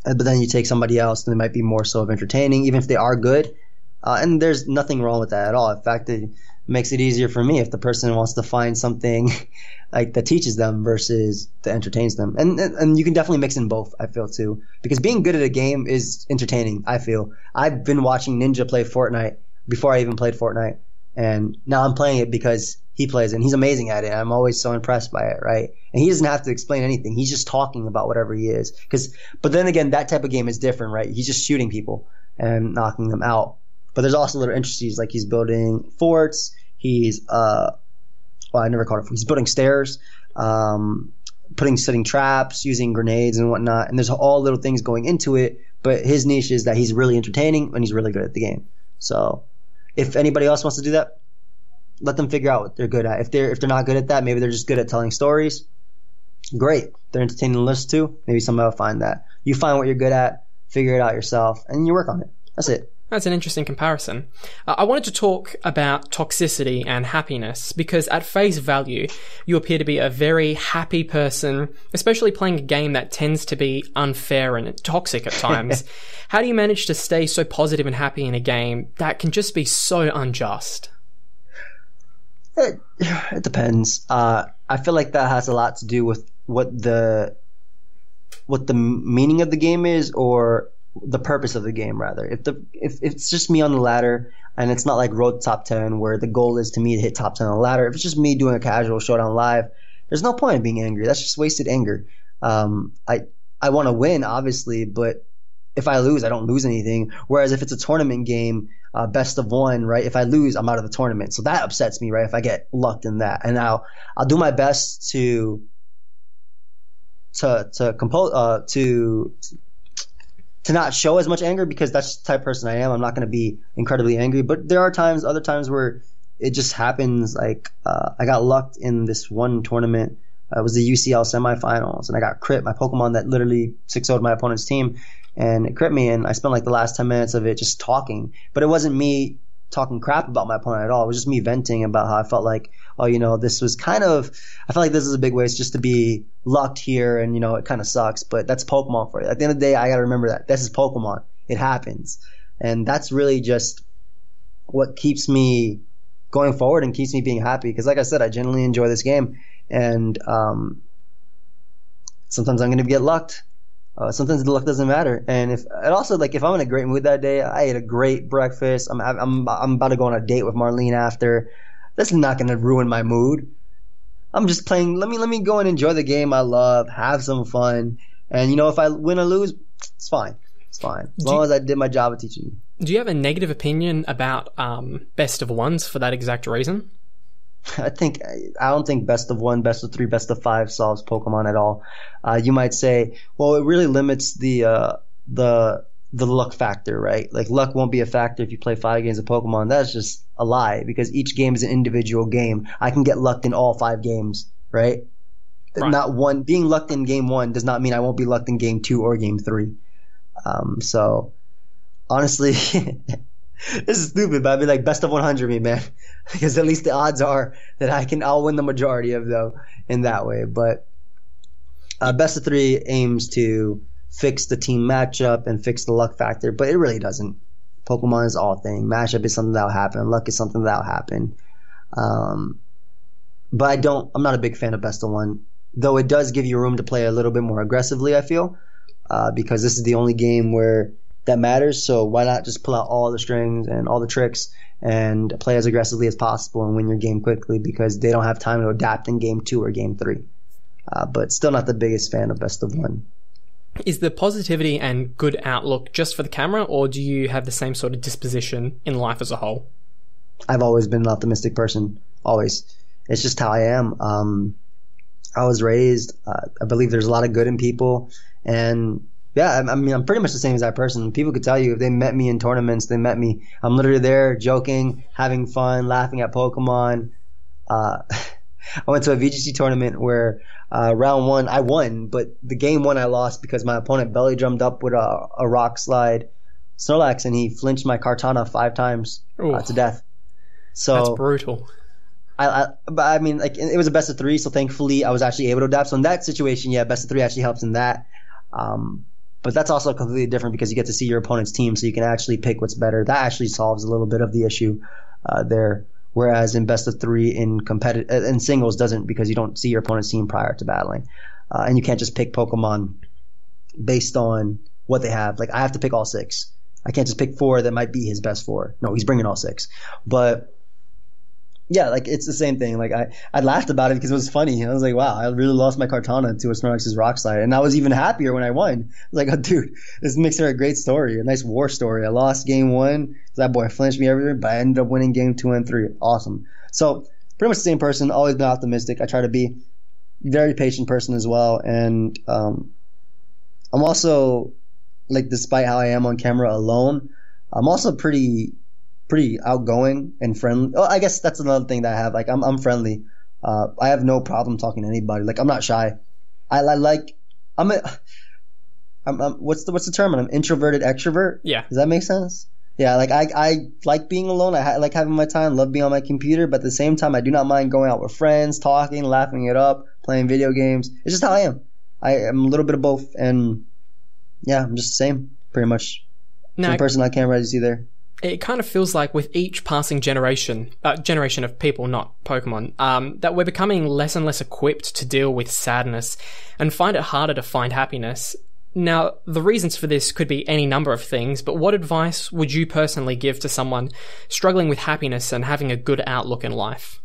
But then you take somebody else, and they might be more so of entertaining, even if they are good. And there's nothing wrong with that at all. In fact, it makes it easier for me if the person wants to find something like that teaches them versus that entertains them. And you can definitely mix in both, I feel, too. Because being good at a game is entertaining, I feel. I've been watching Ninja play Fortnite before I even played Fortnite. And now I'm playing it because he plays it, and he's amazing at it. I'm always so impressed by it, right? And he doesn't have to explain anything. He's just talking about whatever he is. But then again, that type of game is different, right? He's just shooting people and knocking them out. But there's also little intricacies, like he's building forts. He's I never called it. He's building stairs, setting traps, using grenades and whatnot. And there's all little things going into it. But his niche is that he's really entertaining and he's really good at the game. So if anybody else wants to do that, let them figure out what they're good at. If they're not good at that, maybe they're just good at telling stories. Great, they're entertaining to listen to. Maybe somebody will find that. You find what you're good at, figure it out yourself, and you work on it. That's it. That's an interesting comparison. I wanted to talk about toxicity and happiness because at face value, you appear to be a very happy person, especially playing a game that tends to be unfair and toxic at times. How do you manage to stay so positive and happy in a game that can just be so unjust? It depends. I feel like that has a lot to do with what the meaning of the game is, or the purpose of the game, rather. If it's just me on the ladder and it's not like Road to Top 10 where the goal is to me to hit top 10 on the ladder, if it's just me doing a casual showdown live, there's no point in being angry. That's just wasted anger. I want to win, obviously, but if I lose, I don't lose anything. Whereas if it's a tournament game, best of one, right? If I lose, I'm out of the tournament. So that upsets me, right? If I get lucked in that. And I'll do my best to not show as much anger, because that's the type of person I am. I'm not going to be incredibly angry. But there are other times where it just happens. Like I got lucked in this one tournament. It was the UCL semifinals, and I got crit. My Pokemon that literally 6-0'd my opponent's team, and it crit me, and I spent like the last 10 minutes of it just talking. But it wasn't me talking crap about my opponent at all. It was just me venting about how I felt like, this was I felt like this is a big waste just to be lucked here, and, it kind of sucks. But that's Pokemon for you. At the end of the day, I got to remember that. This is Pokemon. It happens. And that's really just what keeps me going forward and keeps me being happy. Because like I said, I genuinely enjoy this game. And sometimes I'm going to get lucked. Sometimes the luck doesn't matter. And if I'm in a great mood that day, I ate a great breakfast. I'm about to go on a date with Marlene after. That's not going to ruin my mood. I'm just playing. Let me go and enjoy the game I love, have some fun. And if I win or lose, it's fine. It's fine. As long as I did my job of teaching you. Do you have a negative opinion about best of ones for that exact reason? I don't think best of one, best of three, best of five solves Pokemon at all. You might say, well, it really limits the luck factor, right? Like luck won't be a factor if you play 5 games of Pokemon. That's just a lie, because each game is an individual game. I can get lucked in all 5 games, right? Not one. Being lucked in game 1 does not mean I won't be lucked in game 2 or game 3. So honestly, this is stupid, but I'd be like, best of 100 me, man. Because at least the odds are that I'll win the majority of them in that way. But best of 3 aims to fix the team matchup and fix the luck factor, but it really doesn't. Pokemon is all thing. Matchup is something that'll happen. Luck is something that'll happen. But I'm not a big fan of best of 1, though it does give you room to play a little bit more aggressively, I feel, because this is the only game where that matters. So why not just pull out all the strings and all the tricks and play as aggressively as possible and win your game quickly, because they don't have time to adapt in game 2 or game 3. But still not the biggest fan of best of 1. Is the positivity and good outlook just for the camera, or do you have the same sort of disposition in life as a whole? I've always been an optimistic person. Always. It's just how I am. I was raised. I believe there's a lot of good in people. And yeah, I mean, I'm pretty much the same as that person. People could tell you if they met me in tournaments, I'm literally there joking, having fun, laughing at Pokemon. I went to a VGC tournament where round 1 I won, but the game 1 I lost because my opponent belly drummed up with a rock slide Snorlax, and he flinched my Kartana 5 times to death. So that's brutal. But I mean, like, it was a best of 3, so thankfully I was actually able to adapt. So in that situation, yeah, best of 3 actually helps in that. But that's also completely different because you get to see your opponent's team, so you can actually pick what's better. That actually solves a little bit of the issue there. Whereas in best of 3 in singles doesn't, because you don't see your opponent's team prior to battling, and you can't just pick Pokemon based on what they have. Like, I have to pick all 6. I can't just pick 4 that might be his best 4. No, he's bringing all 6. But yeah, like, it's the same thing. Like, I laughed about it because it was funny. I was like, wow, I really lost my Kartana to a Snorlax's Rock Slide. And I was even happier when I won. I was like, oh, dude, this makes her a great story, a nice war story. I lost game 1. That boy flinched me everywhere, but I ended up winning game 2 and 3. Awesome. So pretty much the same person, always been optimistic. I try to be very patient person as well. And I'm also, like, despite how I am on camera alone, I'm also pretty outgoing and friendly. Oh, I guess that's another thing that I have. Like, I'm friendly. I have no problem talking to anybody. Like, I'm not shy. What's the term? I'm introverted extrovert. Yeah. Does that make sense? Yeah. Like, I like being alone. I like having my time. Love being on my computer. But at the same time, I do not mind going out with friends, talking, laughing it up, playing video games. It's just how I am. I am a little bit of both. And yeah, I'm just the same, pretty much. Same person on camera as you see there. It kind of feels like with each passing generation of people, not Pokemon, that we're becoming less and less equipped to deal with sadness and find it harder to find happiness. Now, the reasons for this could be any number of things, but what advice would you personally give to someone struggling with happiness and having a good outlook in life?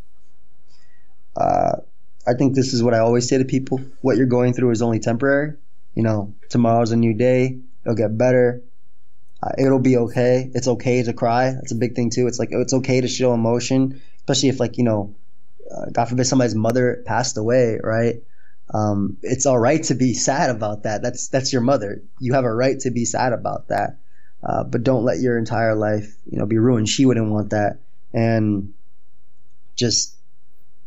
I think this is what I always say to people. What you're going through is only temporary. You know, tomorrow's a new day. It'll get better. It'll be okay. It's okay to cry. That's a big thing too. It's like, it's okay to show emotion, especially if, like, you know, God forbid somebody's mother passed away, right? It's all right to be sad about that. That's your mother. You have a right to be sad about that. But don't let your entire life, you know, be ruined. She wouldn't want that. And just,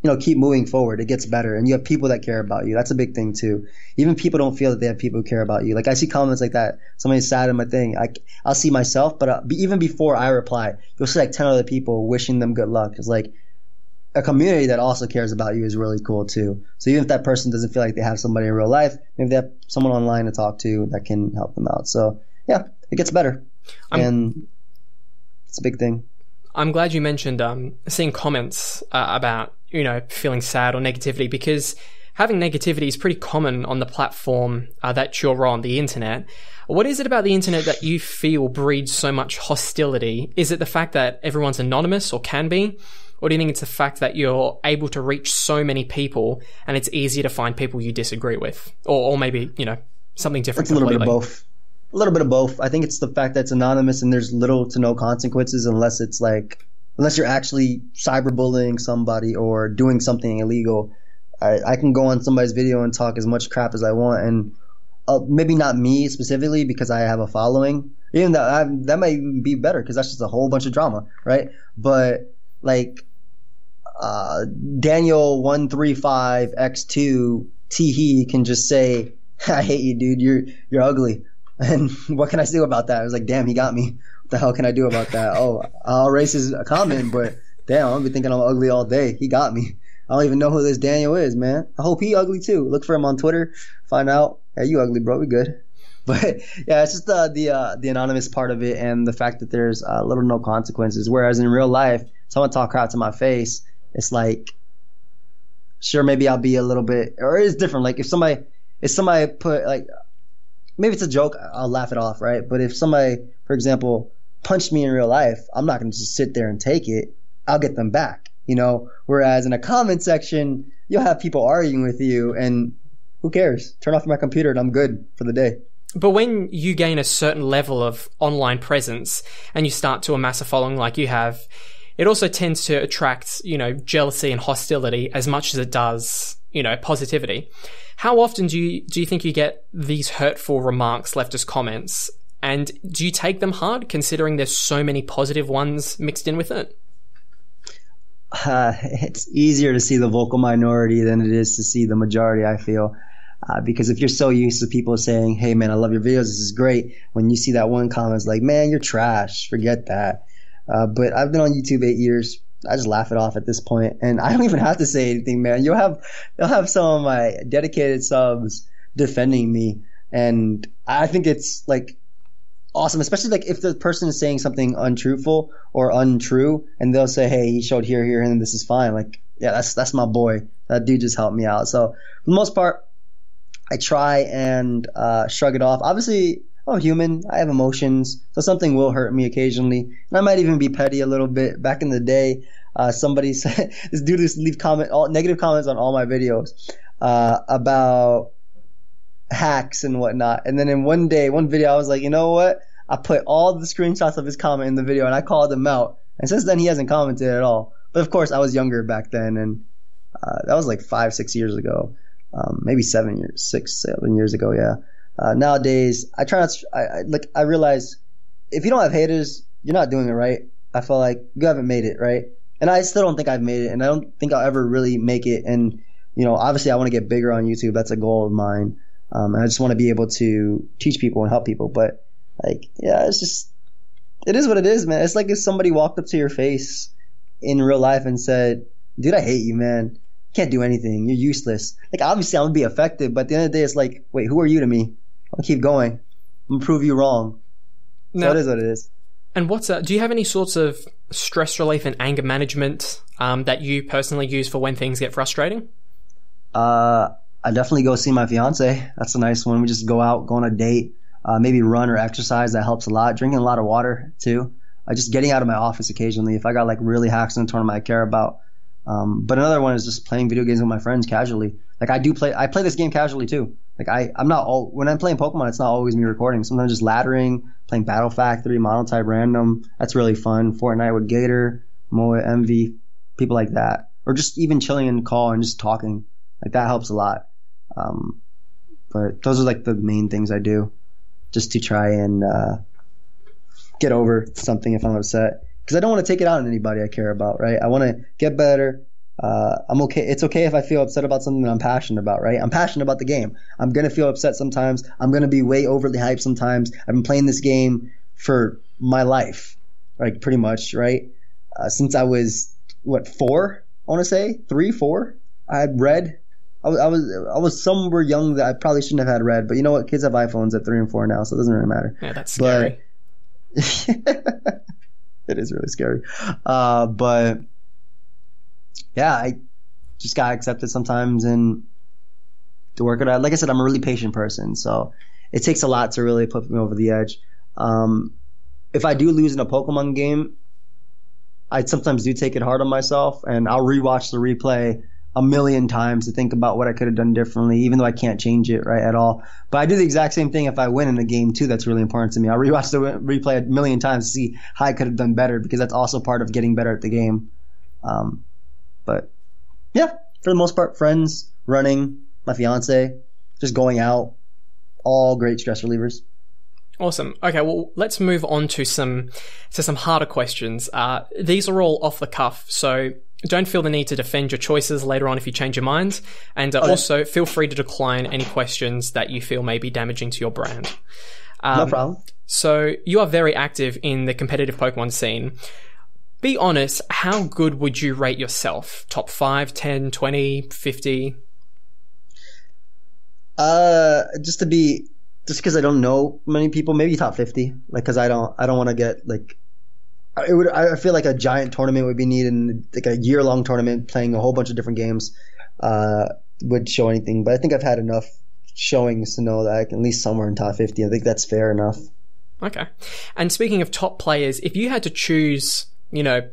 you know, keep moving forward. It gets better. And you have people that care about you. That's a big thing too. Even people don't feel that they have people who care about you. Like, I see comments like that. Somebody's sad in my thing. I'll see myself, but even before I reply, you'll see like 10 other people wishing them good luck. It's like, a community that also cares about you is really cool too. So even if that person doesn't feel like they have somebody in real life, maybe they have someone online to talk to that can help them out. So yeah, it gets better. And it's a big thing. I'm glad you mentioned seeing comments about, you know, feeling sad or negativity, because having negativity is pretty common on the platform that you're on, the internet. What is it about the internet that you feel breeds so much hostility? Is it the fact that everyone's anonymous, or can be? Or do you think it's the fact that you're able to reach so many people and it's easier to find people you disagree with? Or maybe, you know, something different. It's a little bit of both. A little bit of both. I think it's the fact that it's anonymous and there's little to no consequences unless you're actually cyberbullying somebody or doing something illegal. I can go on somebody's video and talk as much crap as I want, and maybe not me specifically because I have a following. Even that might even be better because that's just a whole bunch of drama, right? But like Daniel 135x2 he can just say, I hate you, dude. You're ugly. And what can I do about that? I was like, damn, he got me. What the hell can I do about that? Oh, I'll erase his comment, but damn, I'll be thinking I'm ugly all day. He got me. I don't even know who this Daniel is, man. I hope he ugly too. Look for him on Twitter. Find out. Hey, you ugly, bro. We good. But yeah, it's just the anonymous part of it and the fact that there's little to no consequences. Whereas in real life, someone talk crap to my face, it's like, sure, maybe I'll be a little bit, or it's different. Like if somebody put like, maybe it's a joke, I'll laugh it off, right? But if somebody, for example, punched me in real life, I'm not going to just sit there and take it. I'll get them back, you know? Whereas in a comment section, you'll have people arguing with you and who cares? Turn off my computer and I'm good for the day. But when you gain a certain level of online presence and you start to amass a following like you have, it also tends to attract, you know, jealousy and hostility as much as it does, you know, positivity. How often do you think you get these hurtful remarks left as comments? And do you take them hard, considering there's so many positive ones mixed in with it? It's easier to see the vocal minority than it is to see the majority, I feel. Because if you're so used to people saying, hey, man, I love your videos, this is great. When you see that one comment, it's like, man, you're trash. Forget that. But I've been on YouTube 8 years. I just laugh it off at this point, and I don't even have to say anything, man. You'll have some of my dedicated subs defending me, and I think it's like awesome, especially like if the person is saying something untruthful or untrue, and they'll say, "Hey, he showed here, and this is fine." Like, yeah, that's my boy. That dude just helped me out. So for the most part, I try and shrug it off. Obviously, I'm human. I have emotions, so something will hurt me occasionally, and I might even be petty a little bit. Back in the day, somebody said this dude used to leave negative comments on all my videos about hacks and whatnot. And then in one video, I was like, you know what? I put all the screenshots of his comment in the video, and I called him out. And since then, he hasn't commented at all. But of course, I was younger back then, and that was like 5-6 years ago, maybe 7 years ago. Yeah. Nowadays, I try not. I realize if you don't have haters, you're not doing it right. I feel like you haven't made it right, and I still don't think I've made it, and I don't think I'll ever really make it. And you know, obviously, I want to get bigger on YouTube. That's a goal of mine, and I just want to be able to teach people and help people. But like, yeah, it is what it is, man. It's like if somebody walked up to your face in real life and said, "Dude, I hate you, man. You can't do anything. You're useless." Like, obviously, I'm gonna be affected, but at the end of the day, it's like, wait, who are you to me? I'll keep going. I'm gonna prove you wrong. So it is what it is. And do you have any sorts of stress relief and anger management that you personally use for when things get frustrating? I definitely go see my fiance. That's a nice one. We just go out, go on a date, maybe run or exercise. That helps a lot. Drinking a lot of water too. Just getting out of my office occasionally if I got like really hacks in a tournament I care about. But another one is just playing video games with my friends casually. Like I play this game casually too. Like I'm not when I'm playing Pokemon, it's not always me recording. Sometimes just laddering, playing Battle Factory, Monotype Random. That's really fun. Fortnite with Gator, Moa, Envy, people like that. Or just even chilling in call and just talking. Like that helps a lot. But those are like the main things I do just to try and get over something if I'm upset. Because I don't want to take it out on anybody I care about, right? I want to get better. I'm okay. It's okay if I feel upset about something that I'm passionate about, right? I'm passionate about the game. I'm going to feel upset sometimes. I'm going to be way overly hyped sometimes. I've been playing this game for my life, like pretty much, right? Since I was, 4? I want to say 3, 4. I had red. I was somewhere young that I probably shouldn't have had red, but you know what? Kids have iPhones at 3 and 4 now, so it doesn't really matter. Yeah, that's scary. But it is really scary. But yeah, I just got accepted sometimes and to work it out. Like I said, I'm a really patient person, so it takes a lot to really put me over the edge. If I do lose in a Pokemon game, I sometimes do take it hard on myself, and I'll rewatch the replay a million times to think about what I could have done differently, even though I can't change it right at all. But I do the exact same thing if I win in a game too. That's really important to me. I'll rewatch the replay a million times to see how I could have done better, because that's also part of getting better at the game. But yeah, for the most part, friends, running, my fiance, just going out, all great stress relievers. Awesome. Okay, well, let's move on to some harder questions. These are all off the cuff, so don't feel the need to defend your choices later on if you change your mind. And also feel free to decline any questions that you feel may be damaging to your brand. No problem. So you are very active in the competitive Pokemon scene. Be honest, how good would you rate yourself? Top 5, 10, 20, 50? Just because I don't know many people, maybe top 50. Like, because I don't want to get like. I feel like a giant tournament would be needed, like a year-long tournament playing a whole bunch of different games would show anything. But I think I've had enough showings to know that I can at least somewhere in top 50. I think that's fair enough. Okay. And speaking of top players, if you had to choose,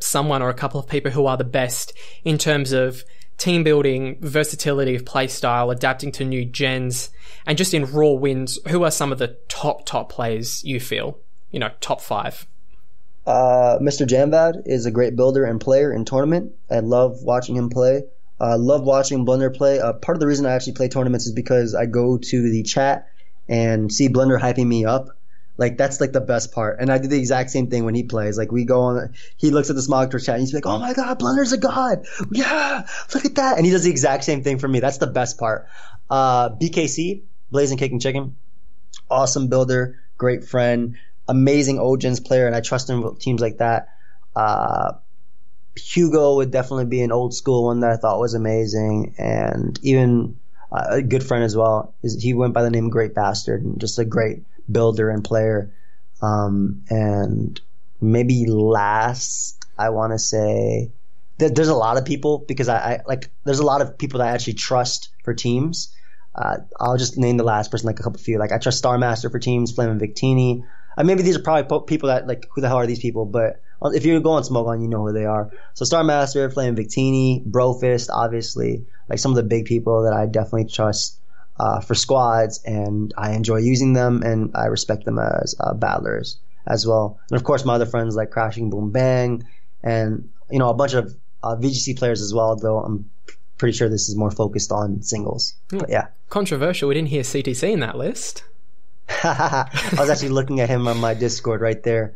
someone or a couple of people who are the best in terms of team building, versatility of play style, adapting to new gens, and just in raw wins, who are some of the top players you feel? Top 5. Mr. Jamvad is a great builder and player in tournament. I love watching him play. Love watching Blender play. Part of the reason I actually play tournaments is because I go to the chat and see Blender hyping me up. Like, that's like the best part. And I do the exact same thing when he plays. Like, we go on, he looks at the Smogtor chat and he's like, oh my God, Blender's a god. Yeah, look at that. And he does the exact same thing for me. That's the best part. BKC, Blazing Cake and Chicken. Awesome builder, great friend, amazing O-Gens player, and I trust him with teams like that. Hugo would definitely be an old school one that I thought was amazing. And even a good friend as well. He went by the name Great Bastard, and just a great builder and player. And maybe last, I want to say that there's a lot of people, because there's a lot of people that I actually trust for teams. I'll just name the last person, like a couple few. Like, I trust Star Master for teams, Flame and Victini. Maybe these are probably people that, like, who the hell are these people? But if you go on Smogon, you know who they are. So Star Master, Flame and Victini, Brofist, obviously, like some of the big people that I definitely trust for squads, and I enjoy using them, and I respect them as battlers as well. And of course, my other friends like Crashing Boom Bang, and a bunch of VGC players as well, though I'm pretty sure this is more focused on singles. But yeah. Controversial, we didn't hear CTC in that list. I was actually looking at him on my Discord right there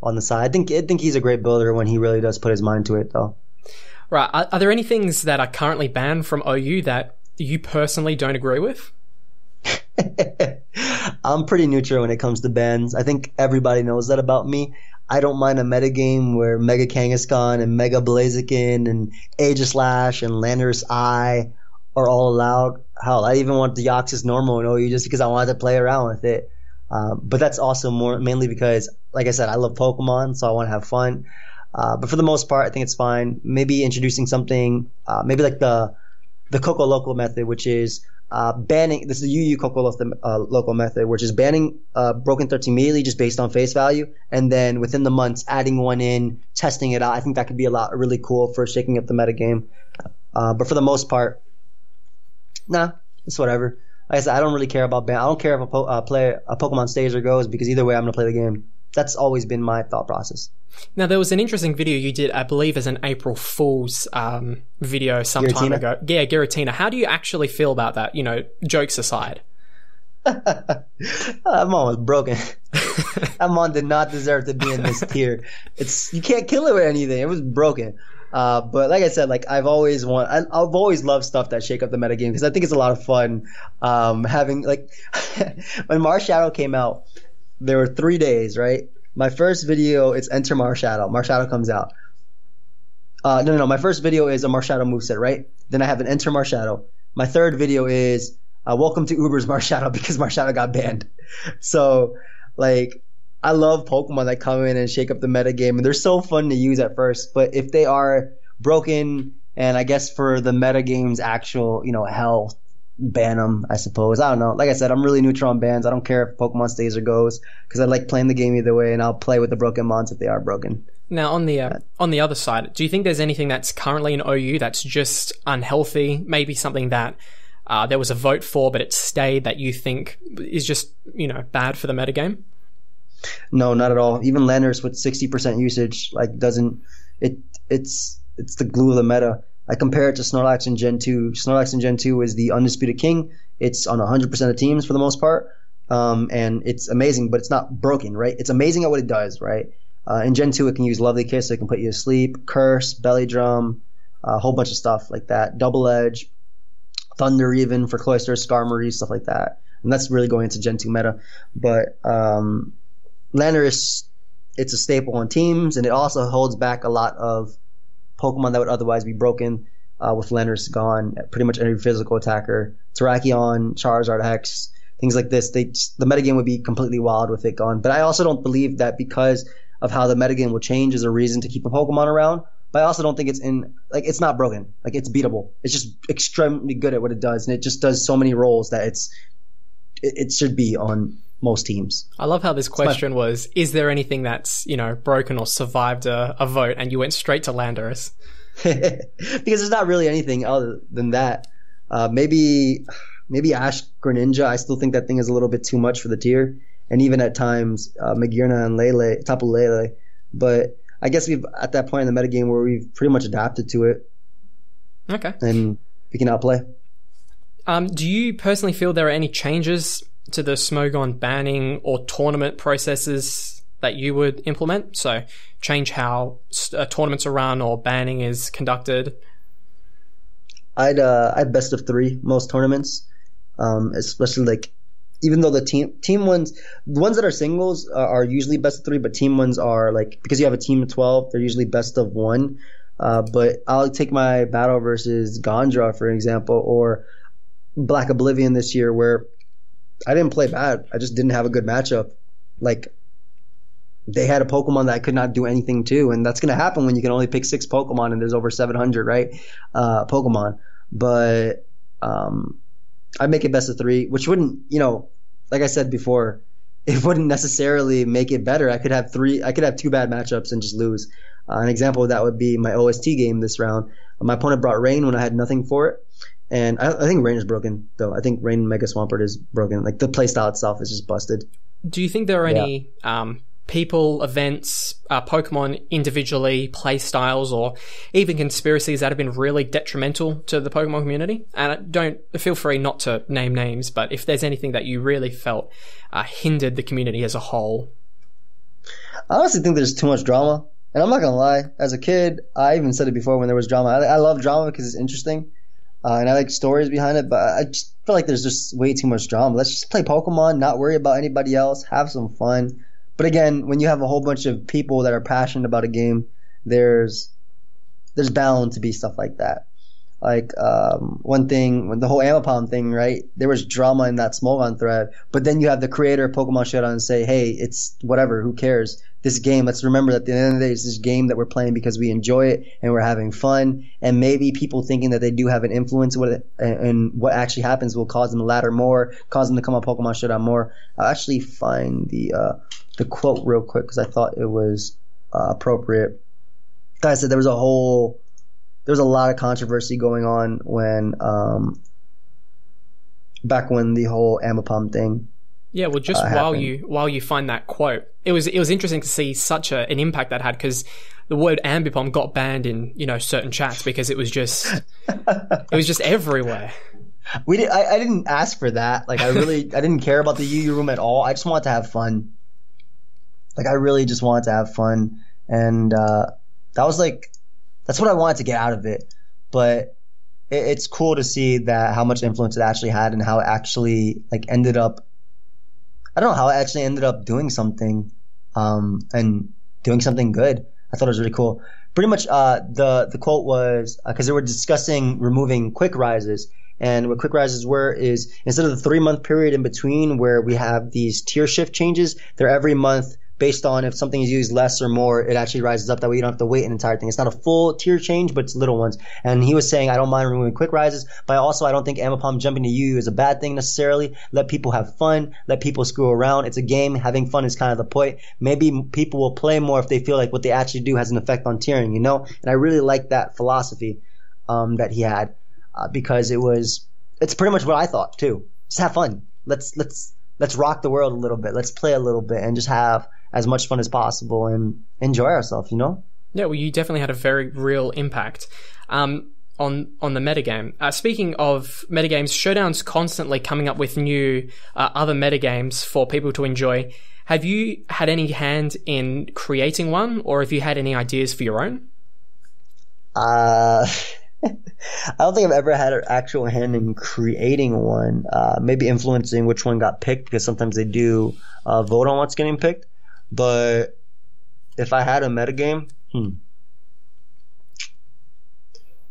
on the side. I think he's a great builder when he really does put his mind to it, though. Right. Are there any things that are currently banned from OU that you personally don't agree with? I'm pretty neutral when it comes to bans. I think everybody knows that about me. I don't mind a metagame where Mega Kangaskhan and Mega Blaziken and Aegislash and Landorus Eye are all allowed. Hell, I even want Deoxys normal in OU just because I wanted to play around with it. But that's also mainly because, like I said, I love Pokemon, so I want to have fun. But for the most part, I think it's fine. Maybe introducing something, maybe like the Coco Loco method, which is banning, this is the UU local method, which is banning broken threats immediately just based on face value, and then within the months adding one in, testing it out. I think that could be really cool for shaking up the metagame. But for the most part, nah, it's whatever. Like I said, I don't really care about ban. I don't care if a Pokemon stays or goes, because either way I'm going to play the game. That's always been my thought process. Now, there was an interesting video you did, I believe, as an April Fool's video some time ago. Yeah, Giratina. How do you actually feel about that? You know, jokes aside. That mon was broken. That mon did not deserve to be in this tier. You can't kill it with anything. It was broken. But like I said, like I've always loved stuff that shake up the metagame, because I think it's a lot of fun. Having like when Marshadow came out, there were 3 days, right? My first video, it's enter Marshadow. Marshadow comes out. No. My first video is a Marshadow moveset, right? Then I have an enter Marshadow. My third video is welcome to Uber's Marshadow, because Marshadow got banned. So, like, I love Pokemon that come in and shake up the metagame, and they're so fun to use at first. But if they are broken, and I guess for the metagame's actual, health, ban them, I suppose. I don't know. Like I said, I'm really neutral on bans. I don't care if Pokemon stays or goes, because I like playing the game either way, and I'll play with the broken mons if they are broken. Now, on the other side, do you think there's anything that's currently in OU that's just unhealthy? Maybe something that there was a vote for, but it stayed, that you think is just, bad for the metagame? No, not at all. Even Landorus with 60% usage, it's the glue of the meta. I compare it to Snorlax in Gen 2. Snorlax in Gen 2 is the undisputed king. It's on 100% of teams for the most part. And it's amazing, but it's not broken, right? It's amazing at what it does, right? In Gen 2, it can use Lovely Kiss, so it can put you to sleep, Curse, Belly Drum, a whole bunch of stuff like that. Double Edge, Thunder even for Cloyster, Skarmory, stuff like that. And that's really going into Gen 2 meta. But Landorus, it's a staple on teams, and it also holds back a lot of Pokemon that would otherwise be broken with Landorus gone. Pretty much every physical attacker, Terrakion, Charizard, Hex, things like this. The metagame would be completely wild with it gone. But I also don't believe that because of how the metagame will change is a reason to keep a Pokemon around. But I also don't think it's not broken. Like, it's beatable. It's just extremely good at what it does, and it just does so many roles that it should be on most teams. I love how this question was, is there anything that's, broken or survived a vote, and you went straight to Landorus? Because there's not really anything other than that. Maybe Ash Greninja. I still think that thing is a little bit too much for the tier. And even at times, Magearna and Tapu Lele. But I guess we've at that point in the metagame where we've pretty much adapted to it. Okay. And we can outplay. Do you personally feel there are any changes to the Smogon banning or tournament processes that you would implement? So change how tournaments are run or banning is conducted? I'd best of 3 most tournaments, especially like, even though the team ones, the ones that are singles are usually best of 3, but team ones are like, because you have a team of 12, they're usually best of 1. But I'll take my battle versus Gondra, for example, or Black Oblivion this year, where I didn't play bad. I just didn't have a good matchup. Like, they had a Pokemon that I could not do anything to, and that's going to happen when you can only pick 6 Pokemon and there's over 700, right? Pokemon. But I'd make it best of 3, which wouldn't, like I said before, it wouldn't necessarily make it better. I could have 2 bad matchups and just lose. An example of that would be my OST game this round. My opponent brought Rain when I had nothing for it. And I think Rain is broken, though. I think Rain Mega Swampert is broken. Like, the playstyle itself is just busted. Do you think there are any people, events, Pokemon individually, playstyles, or even conspiracies that have been really detrimental to the Pokemon community? And don't feel free not to name names, but if there's anything that you really felt hindered the community as a whole. I honestly think there's too much drama. And I'm not going to lie. As a kid, I even said it before when there was drama. I love drama because it's interesting. And I like stories behind it, but I just feel like there's just way too much drama. Let's just play Pokemon, not worry about anybody else, have some fun. But again, when you have a whole bunch of people that are passionate about a game, there's bound to be stuff like that. Like, one thing, when the whole Amapom thing, right? There was drama in that Smogon thread, but then you have the creator of Pokemon shut on and say, hey, it's whatever, who cares? this game. Let's remember that at the end of the day, it's this game that we're playing because we enjoy it and we're having fun. And maybe people thinking that they do have an influence with it and what actually happens will cause them to ladder more, cause them to come on Pokemon Showdown more. I'll actually find the quote real quick because I thought it was appropriate. Like I said, there was a lot of controversy going on when back when the whole Ambipom thing. Yeah, well, just while you find that quote, it was interesting to see such an impact that had, because the word Ambipom got banned in certain chats because it was just everywhere. I didn't ask for that. Like I didn't care about the UU room at all. I just wanted to have fun. Like I really just wanted to have fun, and that's what I wanted to get out of it. But it's cool to see that how much influence it actually had and how it actually ended up. I don't know how it actually ended up doing something, and doing something good. I thought it was really cool. Pretty much, the quote was because they were discussing removing quick rises, and what quick rises were is instead of the 3-month period in between where we have these tier shift changes, they're every month based on if something is used less or more, it actually rises up. That way you don't have to wait an entire thing. It's not a full tier change, but it's little ones. And he was saying, I don't mind removing quick rises, but also I don't think Ambipom jumping to UU is a bad thing necessarily. Let people have fun. Let people screw around. It's a game. Having fun is kind of the point. Maybe people will play more if they feel like what they actually do has an effect on tiering, And I really like that philosophy that he had because it's pretty much what I thought too. Just have fun. Let's rock the world a little bit. Let's play a little bit and just have as much fun as possible and enjoy ourselves, Yeah, well, you definitely had a very real impact on the metagame. Speaking of metagames, Showdown's constantly coming up with new other metagames for people to enjoy. Have you had any hand in creating one, or have you had any ideas for your own? I don't think I've ever had an actual hand in creating one. Maybe influencing which one got picked, because sometimes they do vote on what's getting picked. But if I had a metagame,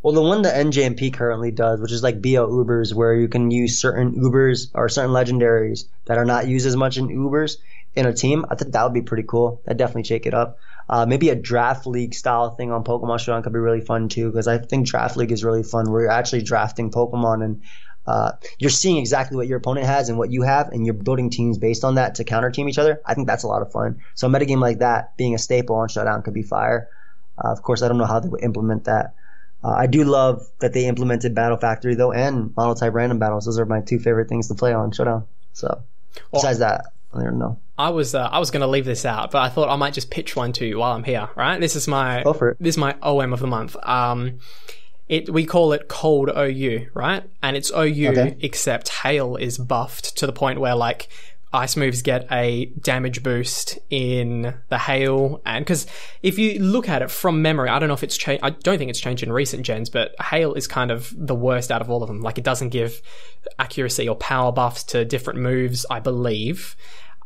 well, the one that NJMP currently does, which is like BL Ubers, where you can use certain Ubers or certain legendaries that are not used as much in Ubers in a team, I think that would be pretty cool. That'd definitely shake it up. Maybe a draft league style thing on Pokemon Showdown could be really fun too, because I think draft league is really fun where you're actually drafting Pokemon and you're seeing exactly what your opponent has and what you have, and you're building teams based on that to counter team each other. I think that's a lot of fun. So a metagame like that being a staple on Showdown could be fire. Of course, I don't know how they would implement that. I do love that they implemented Battle Factory though, and mono-type random battles. Those are my two favorite things to play on Showdown. So besides that, I don't know. I was going to leave this out, but I thought I might just pitch one to you while I'm here. Right? This is my OM of the month. We call it Cold OU, right? And it's OU, okay, except Hail is buffed to the point where ice moves get a damage boost in the Hail. And because if you look at it from memory, I don't know if it's changed. I don't think it's changed in recent gens, but Hail is kind of the worst out of all of them. It doesn't give accuracy or power buffs to different moves, I believe.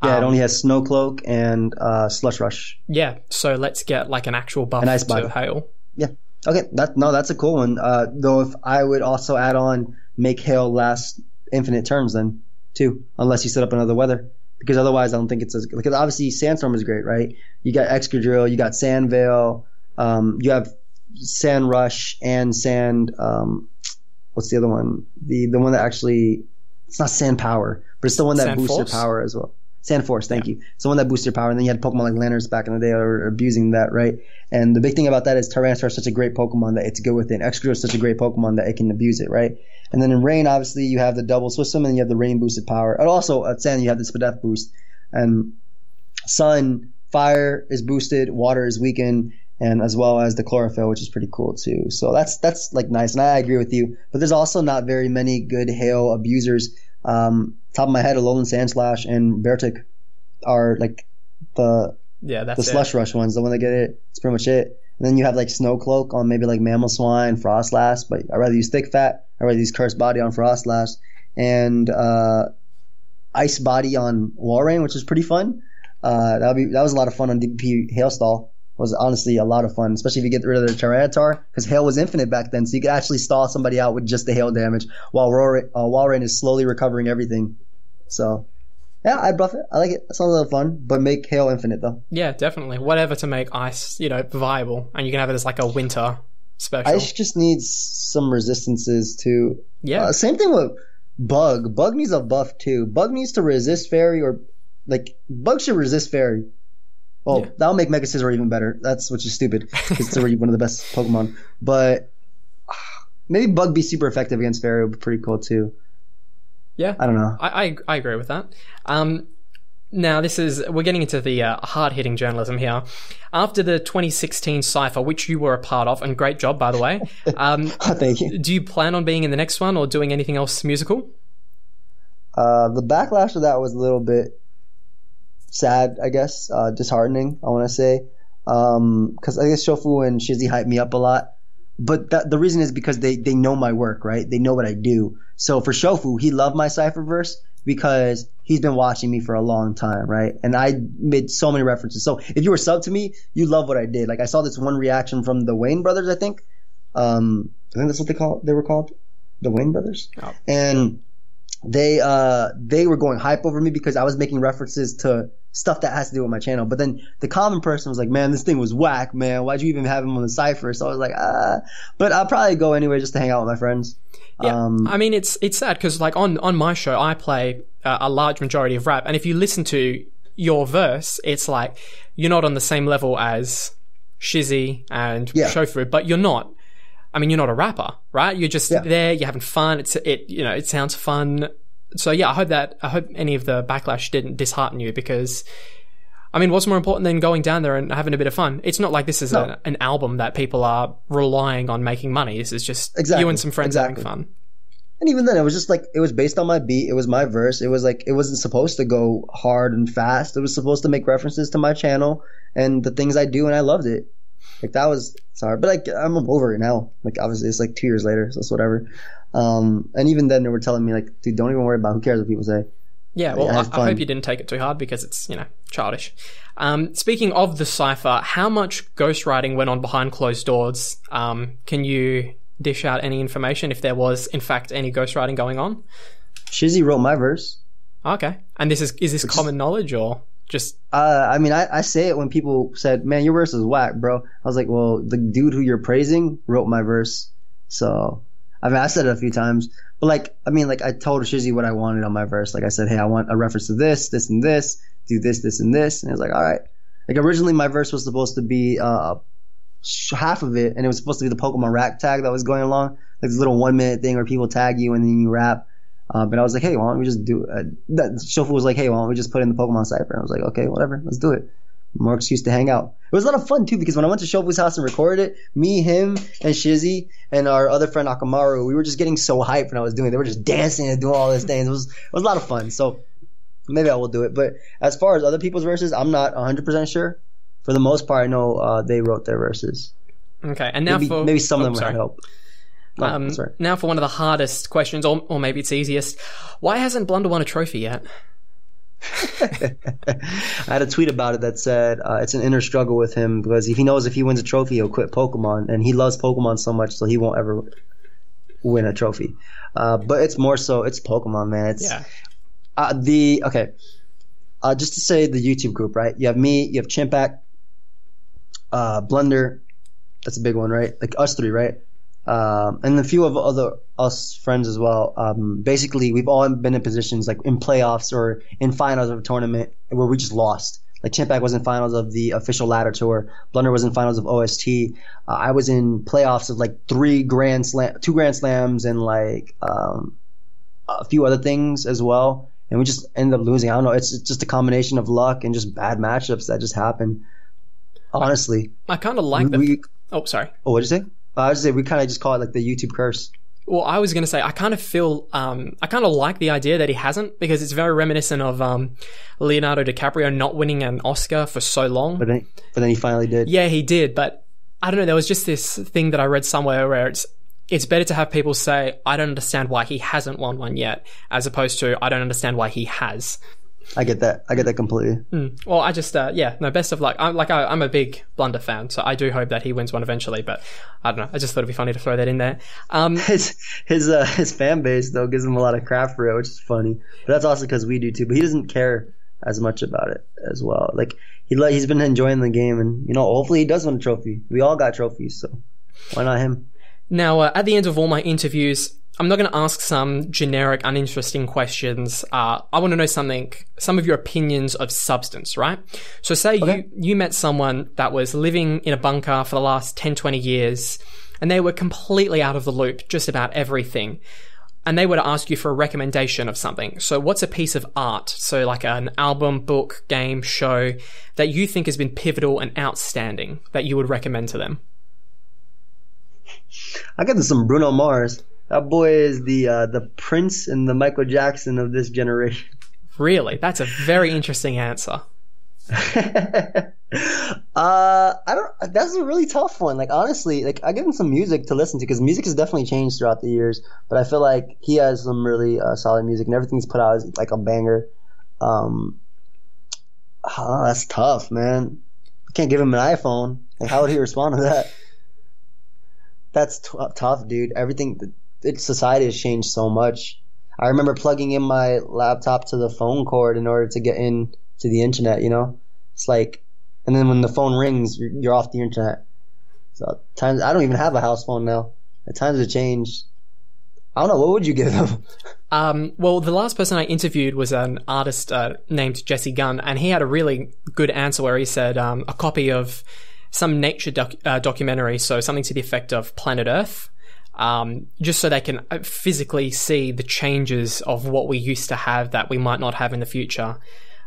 Yeah, it only has Snow Cloak and Slush Rush. Yeah, so let's get an actual buff to Hail. Yeah. Okay, that's a cool one. Though if I would also add on make Hail last infinite turns then too, unless you set up another weather, because otherwise I don't think it's as, because obviously Sandstorm is great, right? You got Excadrill, you got Sand Veil, you have Sand Rush and Sand. What's the other one? The one that actually, it's not Sand Power, but it's the one that Sand boosts your Force? power as well. Sand Force, thank you. It's the one that boosts your power, and then you had Pokemon like Lanners back in the day are abusing that, right? And the big thing about that is Tyranitar is such a great Pokemon that it's good with it. Excadrill is such a great Pokemon that it can abuse it, right? And then in Rain, obviously, you have the double Swim, and you have the Rain boosted power. And also at Sand, you have the Spadef boost. And Sun, Fire is boosted, Water is weakened, and as well as the Chlorophyll, which is pretty cool too. So that's nice, and I agree with you. But there's also not very many good Hail abusers. Top of my head, Alolan Sandslash and Beartic are the Slush Rush ones, the one that get it. It's pretty much it. And then you have Snow Cloak on maybe Mamoswine, Frostlass, but I'd rather use Thick Fat. I'd rather use Cursed Body on Frostlass, and Ice Body on Walrein, which is pretty fun. That was a lot of fun on DPP Hailstall. Was honestly a lot of fun, especially if you get rid of the Tyranitar, because Hail was infinite back then, so you could actually stall somebody out with just the Hail damage while Walrein is slowly recovering everything. So Yeah, I buff it. I like it. It sounds a little fun, but make Hail infinite though. Yeah, definitely. Whatever to make ice, viable, and you can have it as like a winter special. Ice just needs some resistances too. Yeah. Same thing with Bug. Bug needs a buff too. Bug needs to resist fairy, or like Bug should resist fairy. Oh, yeah. That'll make Mega Scizor even better. Which is stupid because it's already one of the best Pokemon. But maybe Bug be super effective against fairy would be pretty cool too. Yeah, I don't know. I agree with that. Now we're getting into the hard-hitting journalism here. After the 2016 Cypher, which you were a part of, and great job, by the way. Thank you. Do you plan on being in the next one or doing anything else musical? The backlash of that was a little bit sad, I guess. Disheartening, I want to say. Because I guess Shofu and Shizzy hyped me up a lot. But the reason is because they know my work, right? They know what I do. So for Shofu, he loved my Cypherverse because he's been watching me for a long time, right? And I made so many references. So if you were sub to me, you love what I did. Like I saw this one reaction from the Wayne brothers, I think. I think that's what they were called, the Wayne brothers. Oh. And they were going hype over me because I was making references to stuff that has to do with my channel. But then the common person was like, man, this thing was whack, man. Why'd you even have him on the Cypher? So I was like, but I'll probably go anyway just to hang out with my friends. Yeah, I mean, it's sad because like on my show, I play a large majority of rap. And if you listen to your verse, it's like you're not on the same level as Shizzy and Shofu, but you're not. I mean, you're not a rapper, right? You're just there, you're having fun. It sounds fun. So yeah, I hope any of the backlash didn't dishearten you because, I mean, what's more important than going down there and having a bit of fun? It's not like this is an album that people are relying on making money. This is just you and some friends having fun. And even then, it was just like, it was based on my beat. It was my verse. It was like, it wasn't supposed to go hard and fast. It was supposed to make references to my channel and the things I do, and I loved it. Like sorry, but like I'm over it now. Like obviously it's like 2 years later, so it's whatever. And even then they were telling me like, dude, don't even worry about it. Who cares what people say. Yeah, well, I hope you didn't take it too hard because it's, childish. Speaking of the Cypher, how much ghostwriting went on behind closed doors? Can you dish out any information if there was, in fact, any ghostwriting going on? Shizzy wrote my verse. Okay. And is this common knowledge or just... I mean, I say it when people said, man, your verse is whack, bro. I was like, well, the dude who you're praising wrote my verse. So, I mean, I said it a few times. But like, I mean, like I told Shizzy what I wanted on my verse. Like I said, hey, I want a reference to this, this, and this. Do this, this, and this. And it was like, all right. Like originally my verse was supposed to be half of it, and it was supposed to be the Pokemon rap tag that was going along. Like this little 1 minute thing where people tag you and then you rap. But I was like, hey, why don't we just do that? Shofu was like, hey, why don't we just put in the Pokemon Cypher? And I was like, okay, whatever, let's do it. More excuse to hang out. It was a lot of fun too because when I went to Shofu's house and recorded it, me, him, and Shizzy and our other friend Akamaru, we were just getting so hyped when I was doing it. They were just dancing and doing all these things. It was a lot of fun. So maybe I will do it. But as far as other people's verses, I'm not 100% sure. For the most part, I know they wrote their verses. Okay, and now maybe some of them would help. Now for one of the hardest questions, or maybe it's easiest. Why hasn't Blunder won a trophy yet? I had a tweet about it that said it's an inner struggle with him because he knows if he wins a trophy, he'll quit Pokemon, and he loves Pokemon so much, so he won't ever win a trophy. But it's more so, it's Pokemon, man. It's just to say the YouTube group, right? You have me, you have Chimpack, Blunder. That's a big one, right? Like us three, right? And a few of other us friends as well. Basically, we've all been in positions like in playoffs or in finals of a tournament where we just lost. Like Chimpack was in finals of the official ladder tour. Blunder was in finals of OST. I was in playoffs of like 2 Grand Slams and like a few other things as well. And we just ended up losing. I don't know. It's just a combination of luck and just bad matchups that just happen. Honestly, I kind of like Oh, sorry. Oh, what'd you say? I was say we kind of just call it like the YouTube curse. Well, I was going to say I kind of feel I kind of like the idea that he hasn't because it's very reminiscent of Leonardo DiCaprio not winning an Oscar for so long. But then he finally did. Yeah, he did. But I don't know. There was just this thing that I read somewhere where it's better to have people say I don't understand why he hasn't won one yet, as opposed to I don't understand why he has. I get that. I get that completely. Well, I just, best of luck. I'm a big Blunder fan, so I do hope that he wins one eventually, but I don't know. I just thought it'd be funny to throw that in there. His fan base, though, gives him a lot of crap for it, which is funny. But that's also because we do, too. But he doesn't care as much about it as well. Like, he's been enjoying the game, and, hopefully he does win a trophy. We all got trophies, so why not him? Now, at the end of all my interviews, I'm not going to ask some generic, uninteresting questions. I want to know some of your opinions of substance, right? So say you met someone that was living in a bunker for the last 10, 20 years, and they were completely out of the loop just about everything. And they were to ask you for a recommendation of something. So what's a piece of art, so like an album, book, game, show, that you think has been pivotal and outstanding that you would recommend to them? I got some Bruno Mars. That boy is the Prince and the Michael Jackson of this generation. Really? That's a very interesting answer. That's a really tough one. Like, honestly, like, I give him some music to listen to because music has definitely changed throughout the years. But I feel like he has some really solid music, and everything he's put out is like a banger. That's tough, man. I can't give him an iPhone. Like, how would he respond to that? That's tough, dude. Society has changed so much. I remember plugging in my laptop to the phone cord in order to get in to the internet, It's like, and then when the phone rings, you're off the internet. So times, I don't even have a house phone now. At times have changed. I don't know. What would you give them? Well, the last person I interviewed was an artist named Jesse Gunn, and he had a really good answer where he said a copy of some nature documentary, so something to the effect of Planet Earth, just so they can physically see the changes of what we used to have that we might not have in the future.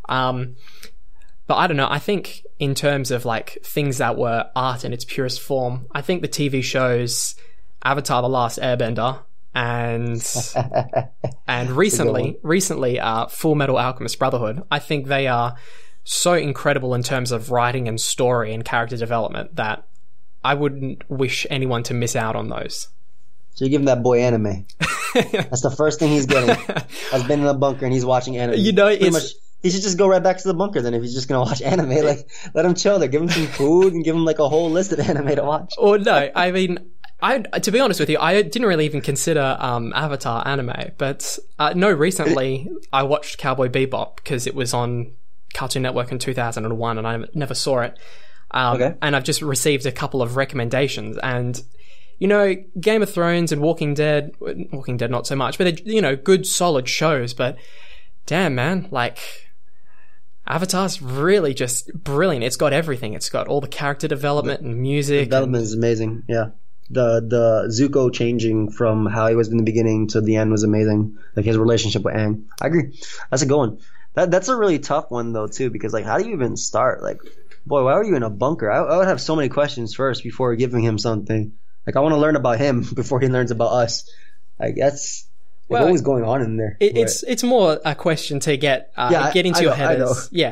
But I don't know, I think in terms of like things that were art in its purest form, I think the TV shows Avatar: The Last Airbender and recently Full Metal Alchemist Brotherhood, I think they are so incredible in terms of writing and story and character development that I wouldn't wish anyone to miss out on those. So you give him that boy anime. That's the first thing he's getting. Has been in a bunker and he's watching anime. He should just go right back to the bunker then if he's just going to watch anime. Like, let him chill there. Give him some food and give him like a whole list of anime to watch. Or no, I mean, to be honest with you, I didn't really even consider Avatar anime. But recently I watched Cowboy Bebop because it was on Cartoon Network in 2001 and I never saw it. And I've just received a couple of recommendations, and Game of Thrones and Walking Dead not so much, but they're, good solid shows. But damn, man, like, Avatar's really just brilliant. It's got everything. It's got all the character development and music. The development is amazing. Yeah. The Zuko changing from how he was in the beginning to the end was amazing. Like, his relationship with Aang. I agree. That's a good one. That's a really tough one though too, because like, how do you even start? Like, boy, why are you in a bunker? I would have so many questions first before giving him something. Like, I want to learn about him before he learns about us. Like, that's what was going on in there. It's more a question to get into your head.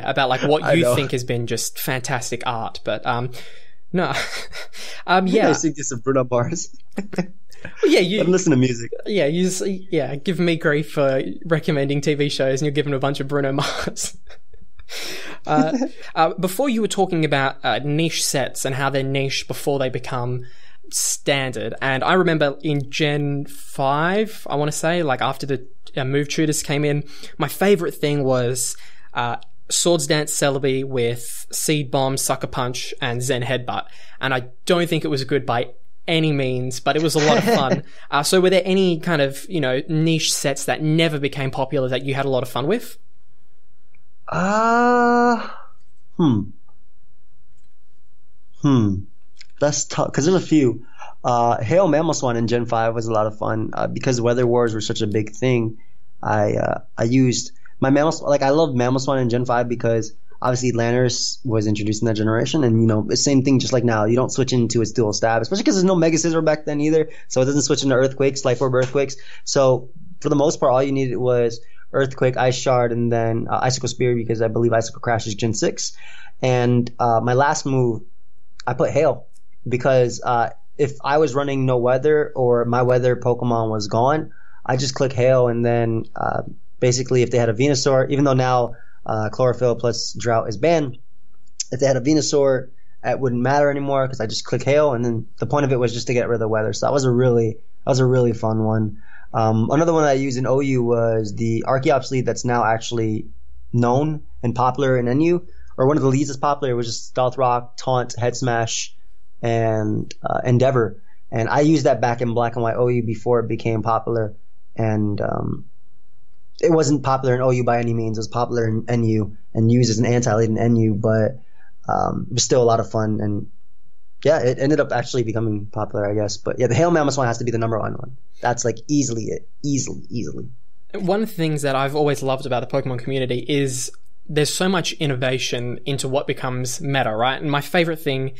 About like what you think has been just fantastic art. But no, I think it's a Bruno Mars. Yeah, you listen to music. Yeah, give me grief for recommending TV shows, and you're giving a bunch of Bruno Mars. Before you were talking about niche sets and how they're niche before they become standard, and I remember in Gen 5, I want to say, like after the move tutors came in, my favorite thing was Swords Dance Celebi with Seed Bomb, Sucker Punch, and Zen Headbutt, and I don't think it was good by any means, but it was a lot of fun. So were there any kind of, niche sets that never became popular that you had a lot of fun with? That's tough, because there's a few. Hail Mamoswine in Gen 5 was a lot of fun, because Weather Wars were such a big thing. I used my Mamoswine, like, I loved Mamoswine in Gen 5 because obviously Lanners was introduced in that generation, and the same thing just like now. You don't switch into its dual stab, especially because there's no Mega Scissor back then either, so it doesn't switch into Earthquakes, Life Orb Earthquakes. So for the most part, all you needed was Earthquake, Ice Shard, and then Icicle Spear, because I believe Icicle Crash is Gen 6. And my last move, I put Hail, because if I was running no weather or my weather Pokemon was gone, I just click Hail, and then basically if they had a Venusaur, even though now chlorophyll plus drought is banned. If they had a Venusaur, it wouldn't matter anymore because I just click hail, and then the point of it was just to get rid of the weather. So that was a really fun one. Another one I used in OU was the Archeops lead that's now actually known and popular in NU, or one of the leads that's popular. It was just Stealth Rock, Taunt, Head Smash, and Endeavor. And I used that back in Black and White OU before it became popular. And it wasn't popular in OU by any means. It was popular in NU and used as an anti-lead in NU, but it was still a lot of fun. And yeah, it ended up actually becoming popular, I guess. But yeah, the Hail Mammoth one has to be the number one. That's like easily it. Easily. One of the things that I've always loved about the Pokemon community is there's so much innovation into what becomes meta, right? And my favorite thing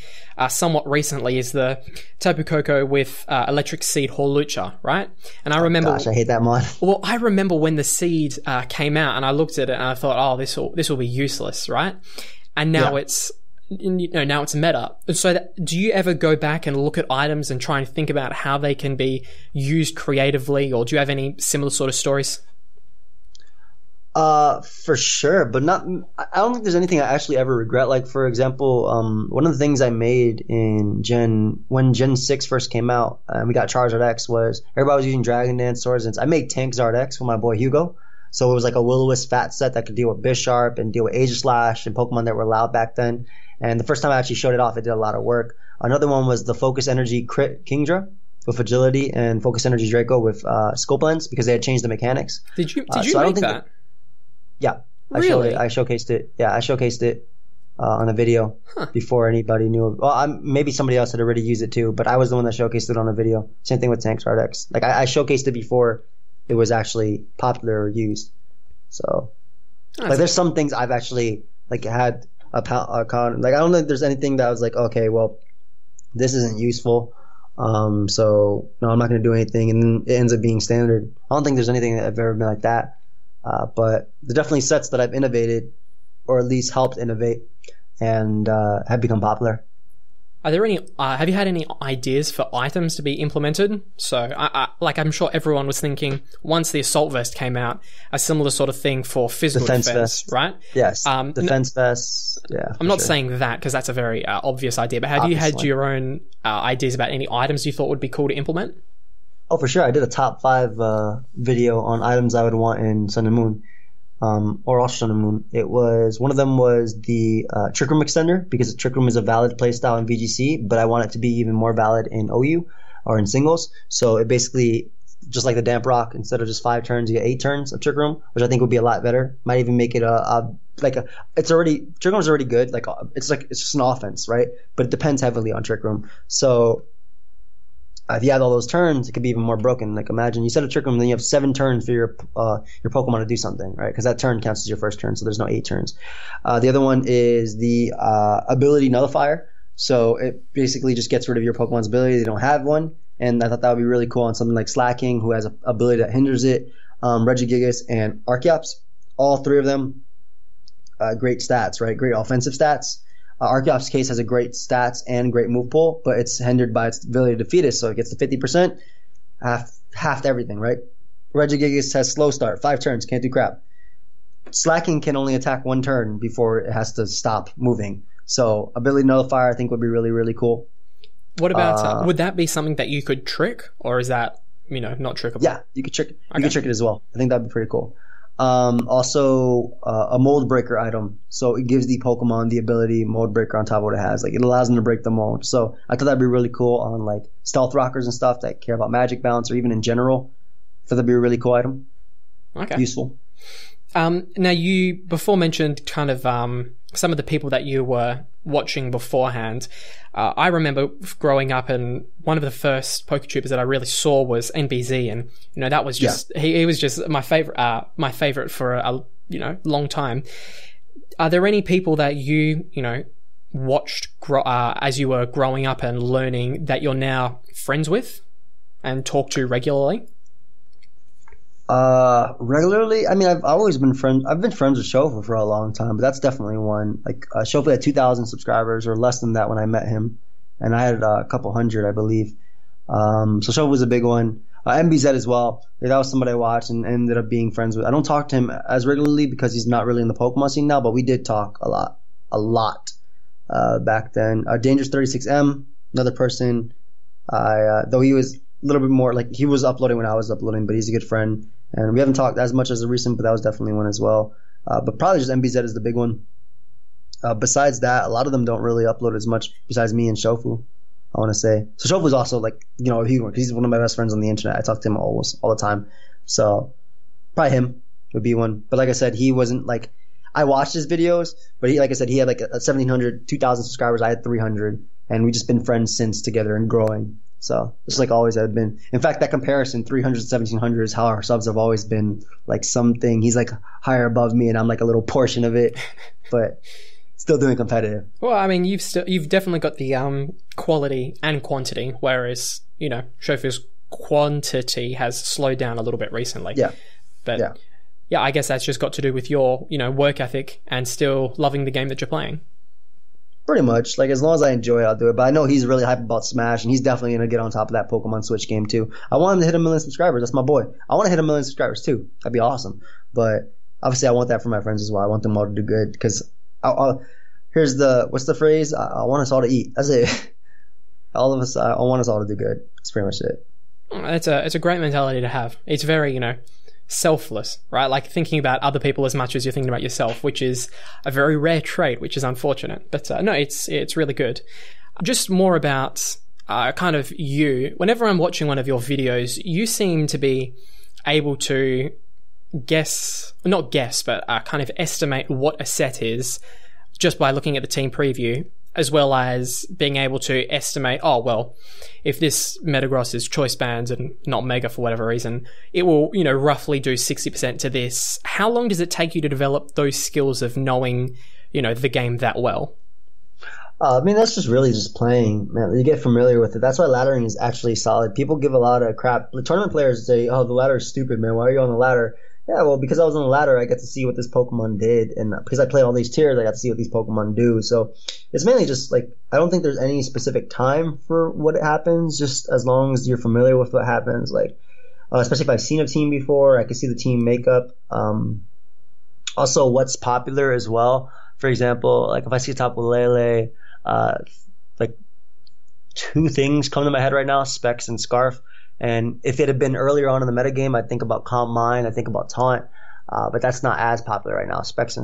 somewhat recently is the Tapu Koko with Electric Seed Hawlucha, right? And I remember... Gosh, I hate that mod. Well, I remember when the seed came out and I looked at it and I thought, oh, this will be useless, right? And now it's... now it's meta. So do you ever go back and look at items and try and think about how they can be used creatively, or do you have any similar sort of stories? For sure, but not. I don't think there's anything I actually ever regret. Like, for example, one of the things I made when Gen 6 first came out, and we got Charizard X, was everybody was using Dragon Dance swords, and I made Tank Zard X for my boy Hugo. So it was like a Will-O-Wisp fat set that could deal with Bisharp and deal with Aegislash and Pokemon that were loud back then. And the first time I actually showed it off, it did a lot of work. Another one was the Focus Energy Crit Kingdra with Agility, and Focus Energy Draco with Scope Lens, because they had changed the mechanics. Did you make that? Yeah. Really? I showcased it. Yeah, I showcased it on a video before anybody knew. Well, maybe somebody else had already used it too, but I was the one that showcased it on a video. Same thing with Tank Zard X. Like, I showcased it before it was actually popular or used. So, like, there's some things I've actually like had a con. Like, I don't think there's anything that I was like, okay, well, this isn't useful. So no, I'm not going to do anything, and then it ends up being standard. I don't think there's anything that I've ever been like that. But there's definitely sets that I've innovated, or at least helped innovate, and have become popular. Are there any? Have you had any ideas for items to be implemented? So, I'm sure everyone was thinking once the Assault Vest came out, a similar sort of thing for physical defense, right? Yes, defense vests. Yeah, I'm not saying that because that's a very obvious idea. But have you had your own ideas about any items you thought would be cool to implement? Oh, for sure. I did a top 5 video on items I would want in Sun and Moon, or also Sun and Moon. One of them was the Trick Room Extender, because Trick Room is a valid playstyle in VGC, but I want it to be even more valid in OU or in singles. So it basically, just like the Damp Rock, instead of just 5 turns, you get 8 turns of Trick Room, which I think would be a lot better. Might even make it Trick Room is already good. It's just an offense, right? But it depends heavily on Trick Room. So if you add all those turns, it could be even more broken. Like, imagine you set a Trick Room, then you have 7 turns for your Pokemon to do something, right? Because that turn counts as your first turn, so there's no 8 turns. The other one is the Ability Nullifier. So it basically just gets rid of your Pokemon's ability. They don't have one, and I thought that would be really cool on something like Slacking, who has an ability that hinders it. Regigigas and Archeops, all 3 of them, great stats, right? Great offensive stats. Archeops' case has a great stats and great move pool, but it's hindered by its ability to defeat us, so it gets to 50%, half to everything, right? Regigigas has slow start, 5 turns, can't do crap. Slacking can only attack 1 turn before it has to stop moving. So Ability Nullifier I think would be really, really cool. What about, would that be something that you could trick, or is that, not trickable? Yeah, you could trick it. You could trick it as well. I think that'd be pretty cool. Also, a mold breaker item. So it gives the Pokemon the ability mold breaker on top of what it has. Like, it allows them to break the mold. So I thought that'd be really cool on like Stealth Rockers and stuff that care about magic balance, or even in general. I thought that'd be a really cool item. Okay. Useful. Now, you before mentioned kind of some of the people that you were watching beforehand. I remember growing up, and one of the first PokeTubers that I really saw was NBZ, and that was just he was just my favorite for a long time. Are there any people that you watched as you were growing up and learning that you're now friends with and talk to regularly? Regularly, I mean, I've always been friends. I've been friends with Shofu for a long time, but that's definitely one. Like, Shofu had 2,000 subscribers, or less than that when I met him, and I had a couple hundred, I believe. So Shofu was a big one. MBZ as well. That was somebody I watched and ended up being friends with. I don't talk to him as regularly because he's not really in the Pokemon scene now, but we did talk a lot back then. Dangerous 36M, another person. Though he was a little bit more like he was uploading when I was uploading, but he's a good friend. And we haven't talked as much as the recent, but that was definitely one as well. But probably just MBZ is the big one. Besides that, a lot of them don't really upload as much besides me and Shofu, I want to say. So Shofu's also like, he's one of my best friends on the internet. I talk to him almost all the time. So probably him would be one. But like I said, he wasn't like, I watched his videos, but he, like I said, he had like 1,700, 2,000 subscribers. I had 300, and we've just been friends since together and growing. So just like always have been. In fact, that comparison, 300 to 1,700 is how our subs have always been like something. He's like higher above me and I'm like a little portion of it, but still doing competitive. Well, I mean, you've definitely got the quality and quantity, whereas, Shofu's quantity has slowed down a little bit recently. Yeah. But yeah, I guess that's just got to do with your, work ethic and still loving the game that you're playing. Pretty much. Like, as long as I enjoy it, I'll do it. But I know he's really hyped about Smash, and he's definitely going to get on top of that Pokemon Switch game, too. I want him to hit 1 million subscribers. That's my boy. I want to hit 1 million subscribers, too. That'd be awesome. But obviously, I want that for my friends as well. I want them all to do good. Because here's what's the phrase? I want us all to eat. That's it. All of us, I want us all to do good. That's pretty much it. It's a great mentality to have. It's very, selfless, right? Like thinking about other people as much as you're thinking about yourself, which is a very rare trait, which is unfortunate. But no, it's really good. Just more about kind of you. Whenever I'm watching one of your videos, you seem to be able to not guess, but kind of estimate what a set is just by looking at the team preview, as well as being able to estimate, if this Metagross is choice banned and not Mega for whatever reason, it will, roughly do 60% to this. How long does it take you to develop those skills of knowing, the game that well? I mean, that's just really just playing, man. You get familiar with it. That's why laddering is actually solid. People give a lot of crap. The tournament players say, oh, the ladder is stupid, man. Why are you on the ladder? Yeah, well, because I was on the ladder, I get to see what this Pokemon did. And because I play all these tiers, I got to see what these Pokemon do. So it's mainly just like, I don't think there's any specific time for what happens, just as long as you're familiar with what happens. Like, especially if I've seen a team before, I can see the team makeup. Also, what's popular as well. For example, like if I see Tapu Lele, like 2 things come to my head right now, Specs and Scarf. And if it had been earlier on in the metagame, I'd think about Calm Mind, I think about Taunt, but that's not as popular right now. Specs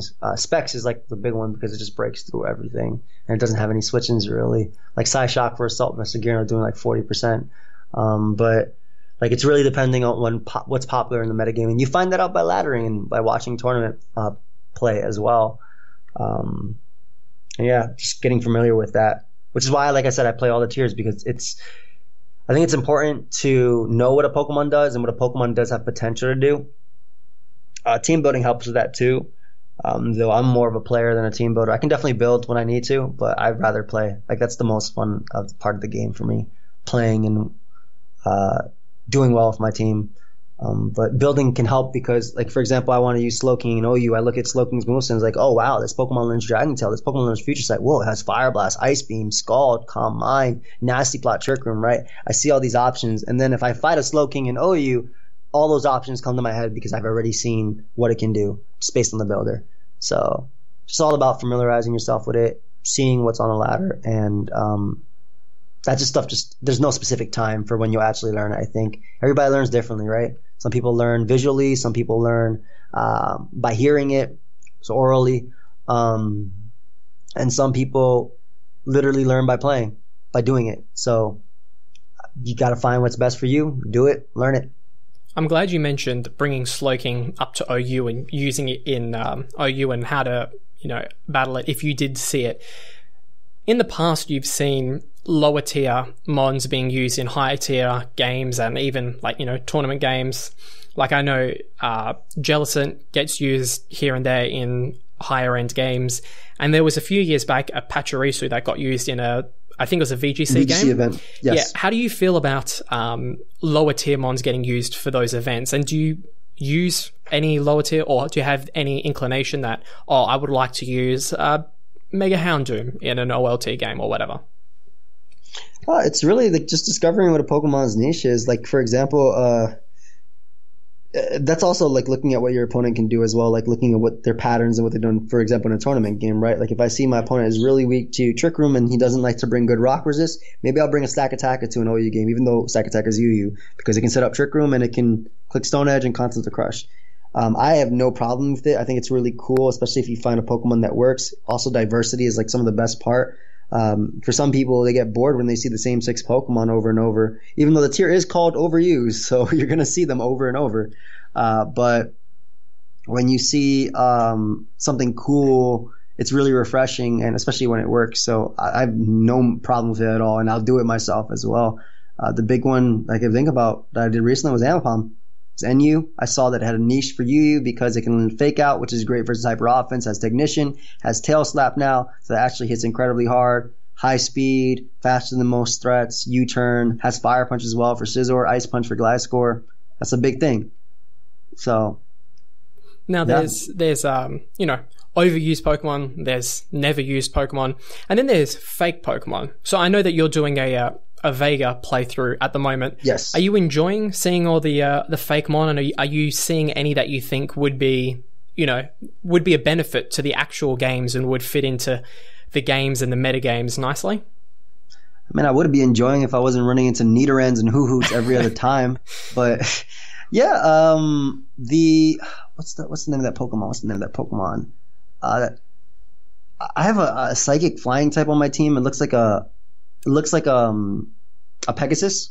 is like the big one because it just breaks through everything, and it doesn't have any switch-ins really. Like Psyshock for Assault Vestigirno doing like 40%, but like it's really depending on what's popular in the metagame, and you find that out by laddering and by watching tournament play as well. And yeah, just getting familiar with that, which is why, like I said, I play all the tiers because I think it's important to know what a Pokemon does and what a Pokemon does have potential to do. Team building helps with that too. Though I'm more of a player than a team builder. I can definitely build when I need to, but I'd rather play. Like that's the most fun part of the game for me, playing and doing well with my team. But building can help because, like, for example, I want to use Slowking and OU. I look at Slowking's moves and it's like, oh, wow, this Pokemon learns Dragon Tail. This Pokemon learns Future Sight. Whoa, it has Fire Blast, Ice Beam, Scald, Calm Mind, Nasty Plot, Trick Room, right? I see all these options. And then if I fight a Slowking and OU, all those options come to my head because I've already seen what it can do just based on the builder. So it's all about familiarizing yourself with it, seeing what's on the ladder, and that's just stuff. There's no specific time for when you'll actually learn it, I think. Everybody learns differently, right? Some people learn visually, some people learn by hearing it, so orally, and some people literally learn by playing, by doing it. So you got to find what's best for you, do it, learn it. I'm glad you mentioned bringing Slowking up to OU and using it in OU and how to, battle it if you did see it. In the past, you've seen lower tier mons being used in higher tier games and even tournament games. Like I know Jellicent gets used here and there in higher end games, and there was a few years back a Pachirisu that got used in I think it was a VGC game event. Yes. Yeah. How do you feel about lower tier mons getting used for those events? And do you use any lower tier, or do you have any inclination that I would like to use Mega Houndoom in an OLT game or whatever? It's really like just discovering what a Pokemon's niche is. Like, for example, that's also like looking at what your opponent can do as well, like looking at what their patterns and what they're doing, for example, in a tournament game, right? Like if I see my opponent is really weak to Trick Room and he doesn't like to bring good rock resist, maybe I'll bring a Stack Attacker to an OU game, even though Stack Attacker is UU, because it can set up Trick Room and it can click Stone Edge and Constant to Crush. I have no problem with it. I think it's really cool, especially if you find a Pokemon that works. Also, diversity is like some of the best part. For some people, they get bored when they see the same 6 Pokemon over and over, even though the tier is called overused, so you're going to see them over and over. But when you see something cool, it's really refreshing, and especially when it works. So I have no problem with it at all, and I'll do it myself as well. The big one I can think about that I did recently was Amapom. It's NU. I saw that it had a niche for UU because it can fake out, which is great versus hyper offense, has Technician, has Tail Slap now, so that actually hits incredibly hard. High speed, faster than most threats, U-turn, has Fire Punch as well for Scizor, Ice Punch for Gliscor. That's a big thing. So now there's overused Pokemon, there's never used Pokemon, and then there's fake Pokemon. So I know that you're doing a Vega playthrough at the moment. Yes. Are you enjoying seeing all the fake mon, and are you seeing any that you think would be a benefit to the actual games and would fit into the games and the meta games nicely? I mean, I would be enjoying if I wasn't running into Nidorans and Hoo-Hoots every other time, but yeah. What's the name of that Pokemon? I have a psychic flying type on my team. It looks like a Pegasus,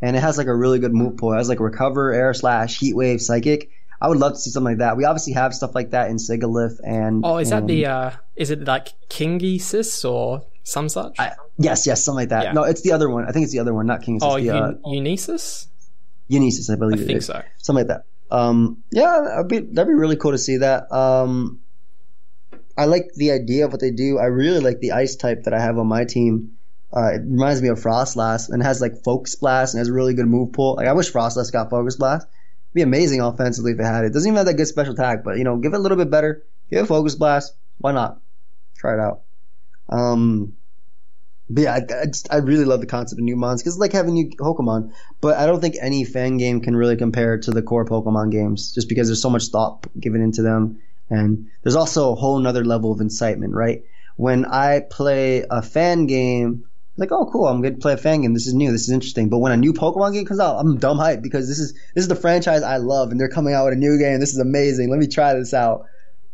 and it has like a really good move pool. It has like Recover, Air Slash, Heat Wave, Psychic. I would love to see something like that. We obviously have stuff like that in Sigilyph and. Oh, is that is it like Kingisis or some such? Yes, something like that. Yeah. No, it's the other one. I think it's the other one, not Kingisis. Oh, Unesis? Unesis, I believe. I think so. Something like that. Yeah, that'd be really cool to see that. I like the idea of what they do. I really like the ice type that I have on my team. It reminds me of Frostlass and has like Focus Blast and has a really good move pool. Like I wish Frostlass got Focus Blast. It'd be amazing offensively if it had it. Doesn't even have that good special attack, but give it a little bit better. Give it Focus Blast. Why not? Try it out. But yeah, I really love the concept of new mons because it's like having new Pokemon. But I don't think any fan game can really compare to the core Pokemon games just because there's so much thought given into them. And there's also a whole nother level of incitement, right? When I play a fan game, like, oh, cool, I'm going to play a fan game. This is new. This is interesting. But when a new Pokemon game comes out, I'm dumb hyped because this is the franchise I love, and they're coming out with a new game. This is amazing. Let me try this out.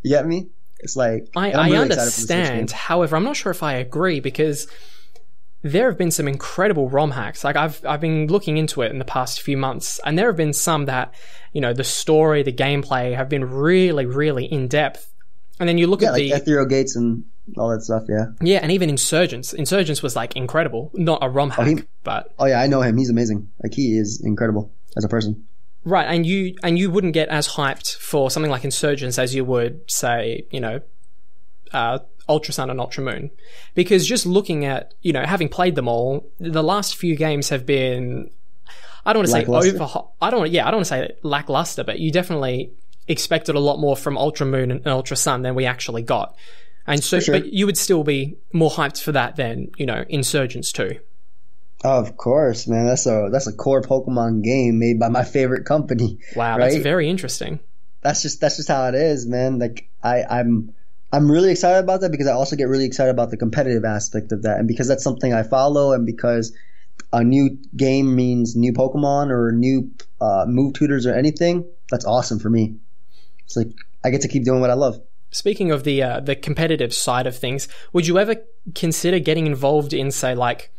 You get me? It's like I really understand. However, I'm not sure if I agree because there have been some incredible ROM hacks. Like I've been looking into it in the past few months, and there have been some that the story, the gameplay have been really, really in depth. And then you look at like Ethereal Gates and all that stuff, yeah. Yeah, and even Insurgents. Insurgents was like incredible. Not a ROM hack, but oh yeah, I know him. He's amazing. Like he is incredible as a person. Right, and you wouldn't get as hyped for something like Insurgents as you would say, Ultra Sun and Ultra Moon, because just looking at having played them all, the last few games have been, I don't want to say I don't want to say lackluster, but you definitely expected a lot more from Ultra Moon and Ultra Sun than we actually got. And so, sure. But you would still be more hyped for that than, Insurgents too. Of course, man. That's a core Pokemon game made by my favorite company. Wow, right? That's very interesting. That's just how it is, man. Like I'm really excited about that because I also get really excited about the competitive aspect of that, and because that's something I follow, and because a new game means new Pokemon or new move tutors or anything. That's awesome for me. It's like I get to keep doing what I love. Speaking of the competitive side of things, would you ever consider getting involved in, say, like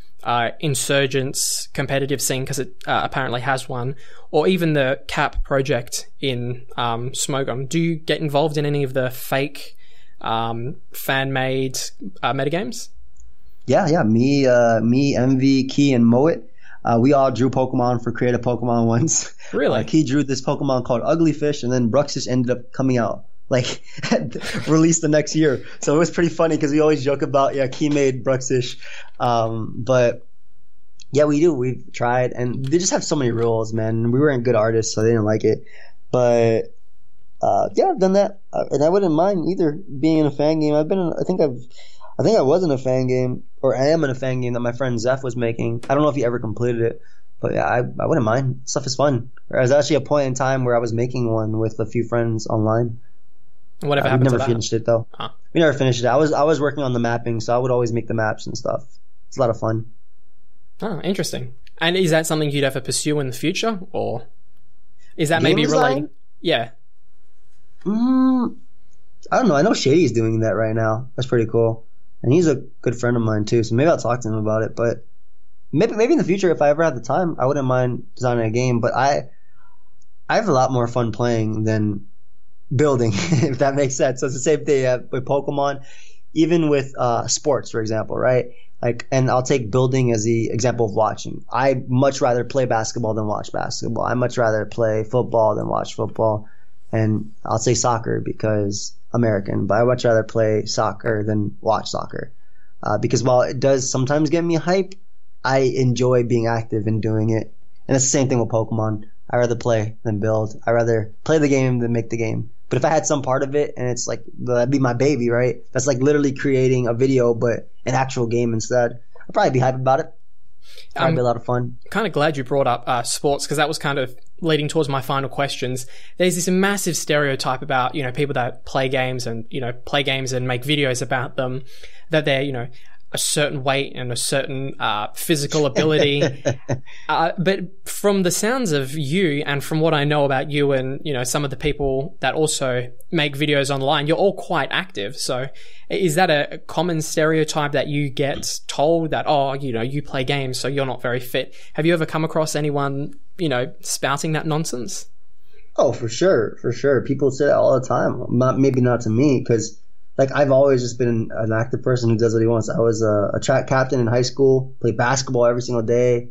Insurgents competitive scene, because it apparently has one, or even the CAP project in Smogum? Do you get involved in any of the fake fan-made metagames? Yeah. Me, MV, Key, and Moet. We all drew Pokemon for Creative Pokemon once. Really? Key drew this Pokemon called Ugly Fish, and then Bruxish ended up coming out, like, released the next year. So it was pretty funny because we always joke about, Key made Bruxish. But yeah, we do. We've tried, and they just have so many rules, man. We weren't good artists, so they didn't like it. But yeah, I've done that, and I wouldn't mind either being in a fan game. I think I was in a fan game, or I am in a fan game that my friend Zeph was making. I don't know if he ever completed it, but yeah, I wouldn't mind. Stuff is fun. There was actually a point in time where I was making one with a few friends online. Whatever happened to that? We never finished it though. Huh. We never finished it. I was working on the mapping, so I would always make the maps and stuff. It's a lot of fun. Oh, interesting. And is that something you'd ever pursue in the future, or is that Game maybe design? relating? Yeah. I don't know. I know Shady's doing that right now. That's pretty cool. And he's a good friend of mine too, so maybe I'll talk to him about it. But maybe in the future, if I ever had the time, I wouldn't mind designing a game. But I have a lot more fun playing than building, if that makes sense. So it's the same thing with Pokemon, even with sports, for example, right? Like, and I'll take building as the example of watching. I much rather play basketball than watch basketball. I much rather play football than watch football. And I'll say soccer because American, but I much rather play soccer than watch soccer. Because while it does sometimes get me hype, I enjoy being active and doing it. And it's the same thing with Pokemon. I rather play than build. I rather play the game than make the game. But if I had some part of it and it's like, that'd be my baby, right? That's like literally creating a video, but an actual game instead. I'd probably be hype about it. Probably be a lot of fun. Kind of glad you brought up sports, because that was kind of leading towards my final questions. There's this massive stereotype about, people that play games and, play games and make videos about them, that they're, a certain weight and a certain physical ability. But from the sounds of you and from what I know about you and, some of the people that also make videos online, you're all quite active. So is that a common stereotype that you get told that, you play games, so you're not very fit? Have you ever come across anyone, spouting that nonsense? Oh, for sure. For sure. People say that all the time. Maybe not to me, because like I've always just been an active person who does what he wants. I was a track captain in high school, played basketball every single day.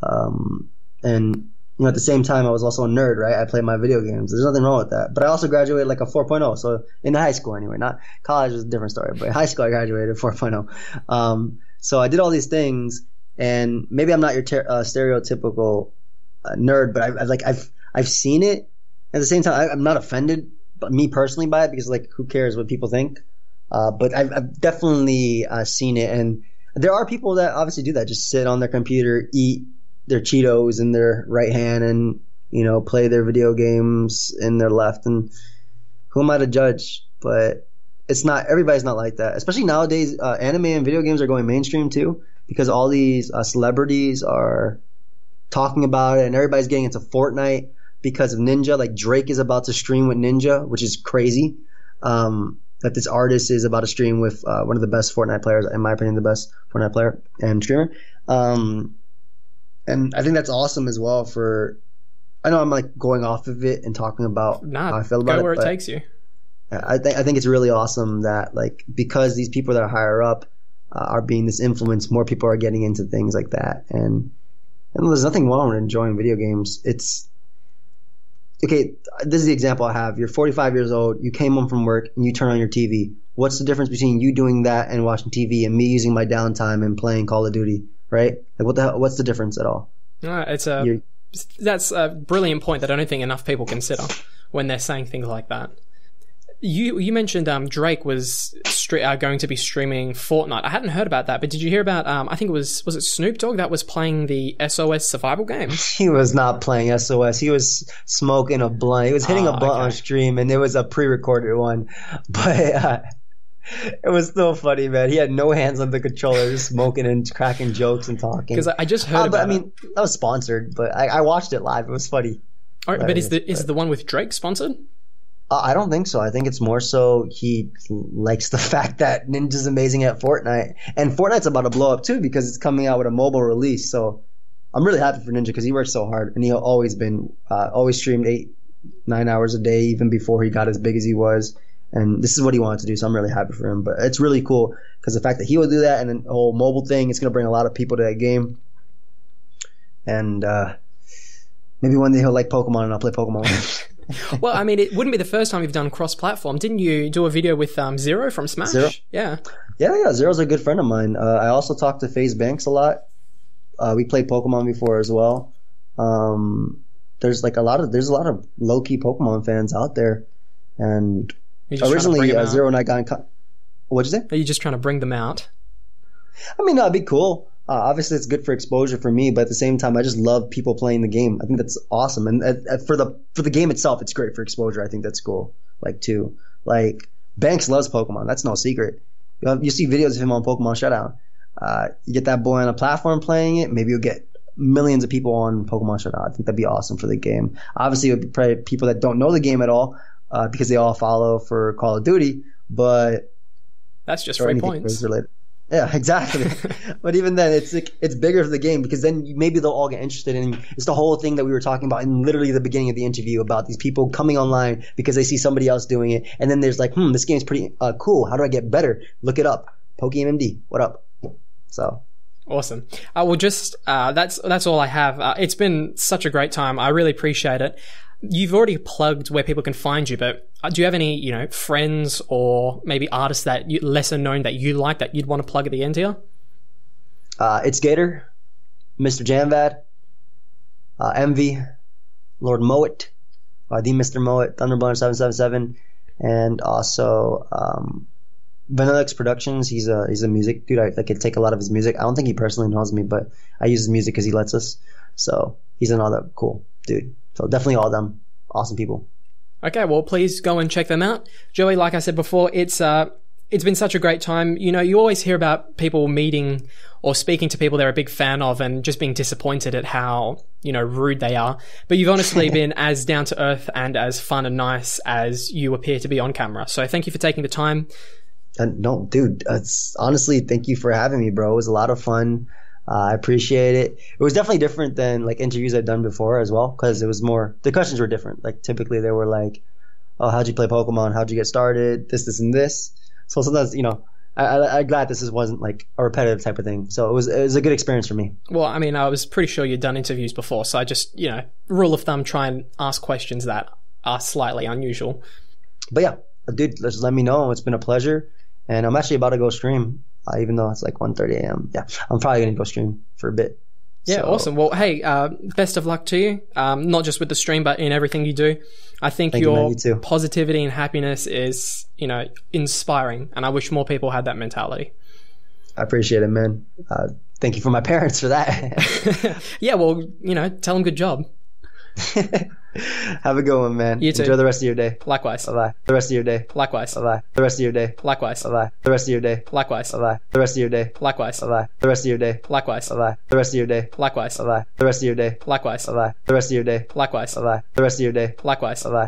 And at the same time, I was also a nerd, right? I played my video games. There's nothing wrong with that. But I also graduated like a 4.0. So in high school anyway, not college is a different story, but in high school I graduated 4.0. So I did all these things, and maybe I'm not your stereotypical nerd, but I've seen it. At the same time, I'm not offended, but me personally, by it, because like, who cares what people think? But I've definitely seen it, and there are people that obviously do that, just sit on their computer, eat their Cheetos in their right hand, and play their video games in their left. And who am I to judge? But it's not, everybody's not like that. Especially nowadays, anime and video games are going mainstream too, because all these celebrities are talking about it, and everybody's getting into Fortnite because of Ninja. Like Drake is about to stream with Ninja, which is crazy. That this artist is about to stream with one of the best Fortnite players, in my opinion, the best Fortnite player and streamer. And I think that's awesome as well. I know I'm like going off of it and talking about how I feel about it. Go where it takes you. I think it's really awesome that, like, because these people that are higher up are being this influence, more people are getting into things like that. And there's nothing wrong with enjoying video games. Okay, this is the example I have. You're 45 years old, you came home from work, and you turn on your TV. What's the difference between you doing that and watching TV and me using my downtime and playing Call of Duty, right? Like, what the hell? What's the difference at all? That's a brilliant point that I don't think enough people consider when they're saying things like that. You mentioned Drake was going to be streaming Fortnite. I hadn't heard about that, but did you hear about, I think was it Snoop Dogg that was playing the SOS survival game? He was not playing SOS. He was smoking a blunt. He was hitting a blunt on stream, and it was a pre-recorded one. But it was still funny, man. He had no hands on the controller, just smoking and cracking jokes and talking. Because I just heard about it. That was sponsored, but I watched it live. It was funny. All right, but is the one with Drake sponsored? I don't think so. I think it's more so he likes the fact that Ninja's amazing at Fortnite. And Fortnite's about to blow up too, because it's coming out with a mobile release. So I'm really happy for Ninja, because he works so hard, and he always streamed 8-9 hours a day, even before he got as big as he was. And this is what he wanted to do, so I'm really happy for him. But it's really cool, because the fact that he will do that, and then the whole mobile thing, it's going to bring a lot of people to that game. And maybe one day he'll like Pokemon, and I'll play Pokemon. Well, I mean, it wouldn't be the first time you've done cross-platform. Didn't you do a video with Zero from Smash? Zero? Yeah. Yeah. Zero's a good friend of mine. I also talk to FaZe Banks a lot. We played Pokemon before as well. There's a lot of low-key Pokemon fans out there. And originally, Zero and I got in What'd you say? Are you just trying to bring them out? I mean, no, it'd be cool. Obviously, it's good for exposure for me, but at the same time, I just love people playing the game. I think that's awesome, and for the game itself, it's great for exposure. I think that's cool. Like too, like Banks loves Pokemon. That's no secret. You see videos of him on Pokemon Showdown. You get that boy on a platform playing it, maybe you'll get millions of people on Pokemon Showdown. I think that'd be awesome for the game. Obviously, it would be probably people that don't know the game at all because they all follow for Call of Duty, but that's just free points. Yeah, exactly. But even then, it's bigger for the game because then maybe they'll all get interested in. It's the whole thing that we were talking about in literally the beginning of the interview about these people coming online because they see somebody else doing it, and then there's like, this game's pretty cool. How do I get better? Look it up. PokeaimMD. What up? So awesome. Well, just that's all I have. It's been such a great time. I really appreciate it. You've already plugged where people can find you, but do you have any, friends or maybe artists that lesser known that you like that you'd want to plug at the end here? It's Gator, Mr. Janvad, Envy, Lord Moet, the Mr. Moet, Thunderblunder 777, and also Vanilla X Productions. He's a music dude. I could take a lot of his music. I don't think he personally knows me, but I use his music because he lets us. So he's another cool dude. So definitely all of them. Awesome people. Okay, well, please go and check them out. Joey, like I said before, it's been such a great time. You always hear about people meeting or speaking to people they're a big fan of and just being disappointed at how, rude they are. But you've honestly been as down to earth and as fun and nice as you appear to be on camera. So thank you for taking the time. No, dude, honestly, thank you for having me, bro. It was a lot of fun. I appreciate it. It was definitely different than like interviews I've done before as well, because it was more, the questions were different. Like typically they were like, oh, how'd you play Pokemon? How'd you get started? This, and this. So sometimes, I'm glad this wasn't like a repetitive type of thing. So it was a good experience for me. Well, I mean, I was pretty sure you'd done interviews before, so I just, rule of thumb, try and ask questions that are slightly unusual. But yeah, dude, just let me know. It's been a pleasure. And I'm actually about to go stream. Even though it's like 1:30 a.m. Yeah, I'm probably going to go stream for a bit. Yeah, so. Awesome. Well, hey, best of luck to you, not just with the stream, but in everything you do. I think your positivity and happiness is, inspiring, and I wish more people had that mentality. I appreciate it, man. Thank you for my parents for that. Yeah, well, tell them good job. Have a good one, man. You too. Enjoy the rest of your day. Likewise. Bye-bye. The rest of your day. Likewise. Bye-bye. The rest of your day. Likewise. Bye-bye. The rest of your day. Likewise. Bye-bye. The rest of your day. Likewise. Bye-bye. The rest of your day. Likewise. Bye-bye. The rest of your day. Likewise. Bye-bye. The rest of your day. Likewise. Bye-bye. The rest of your day. Likewise. Bye-bye. The rest of your day. Likewise. Bye-bye.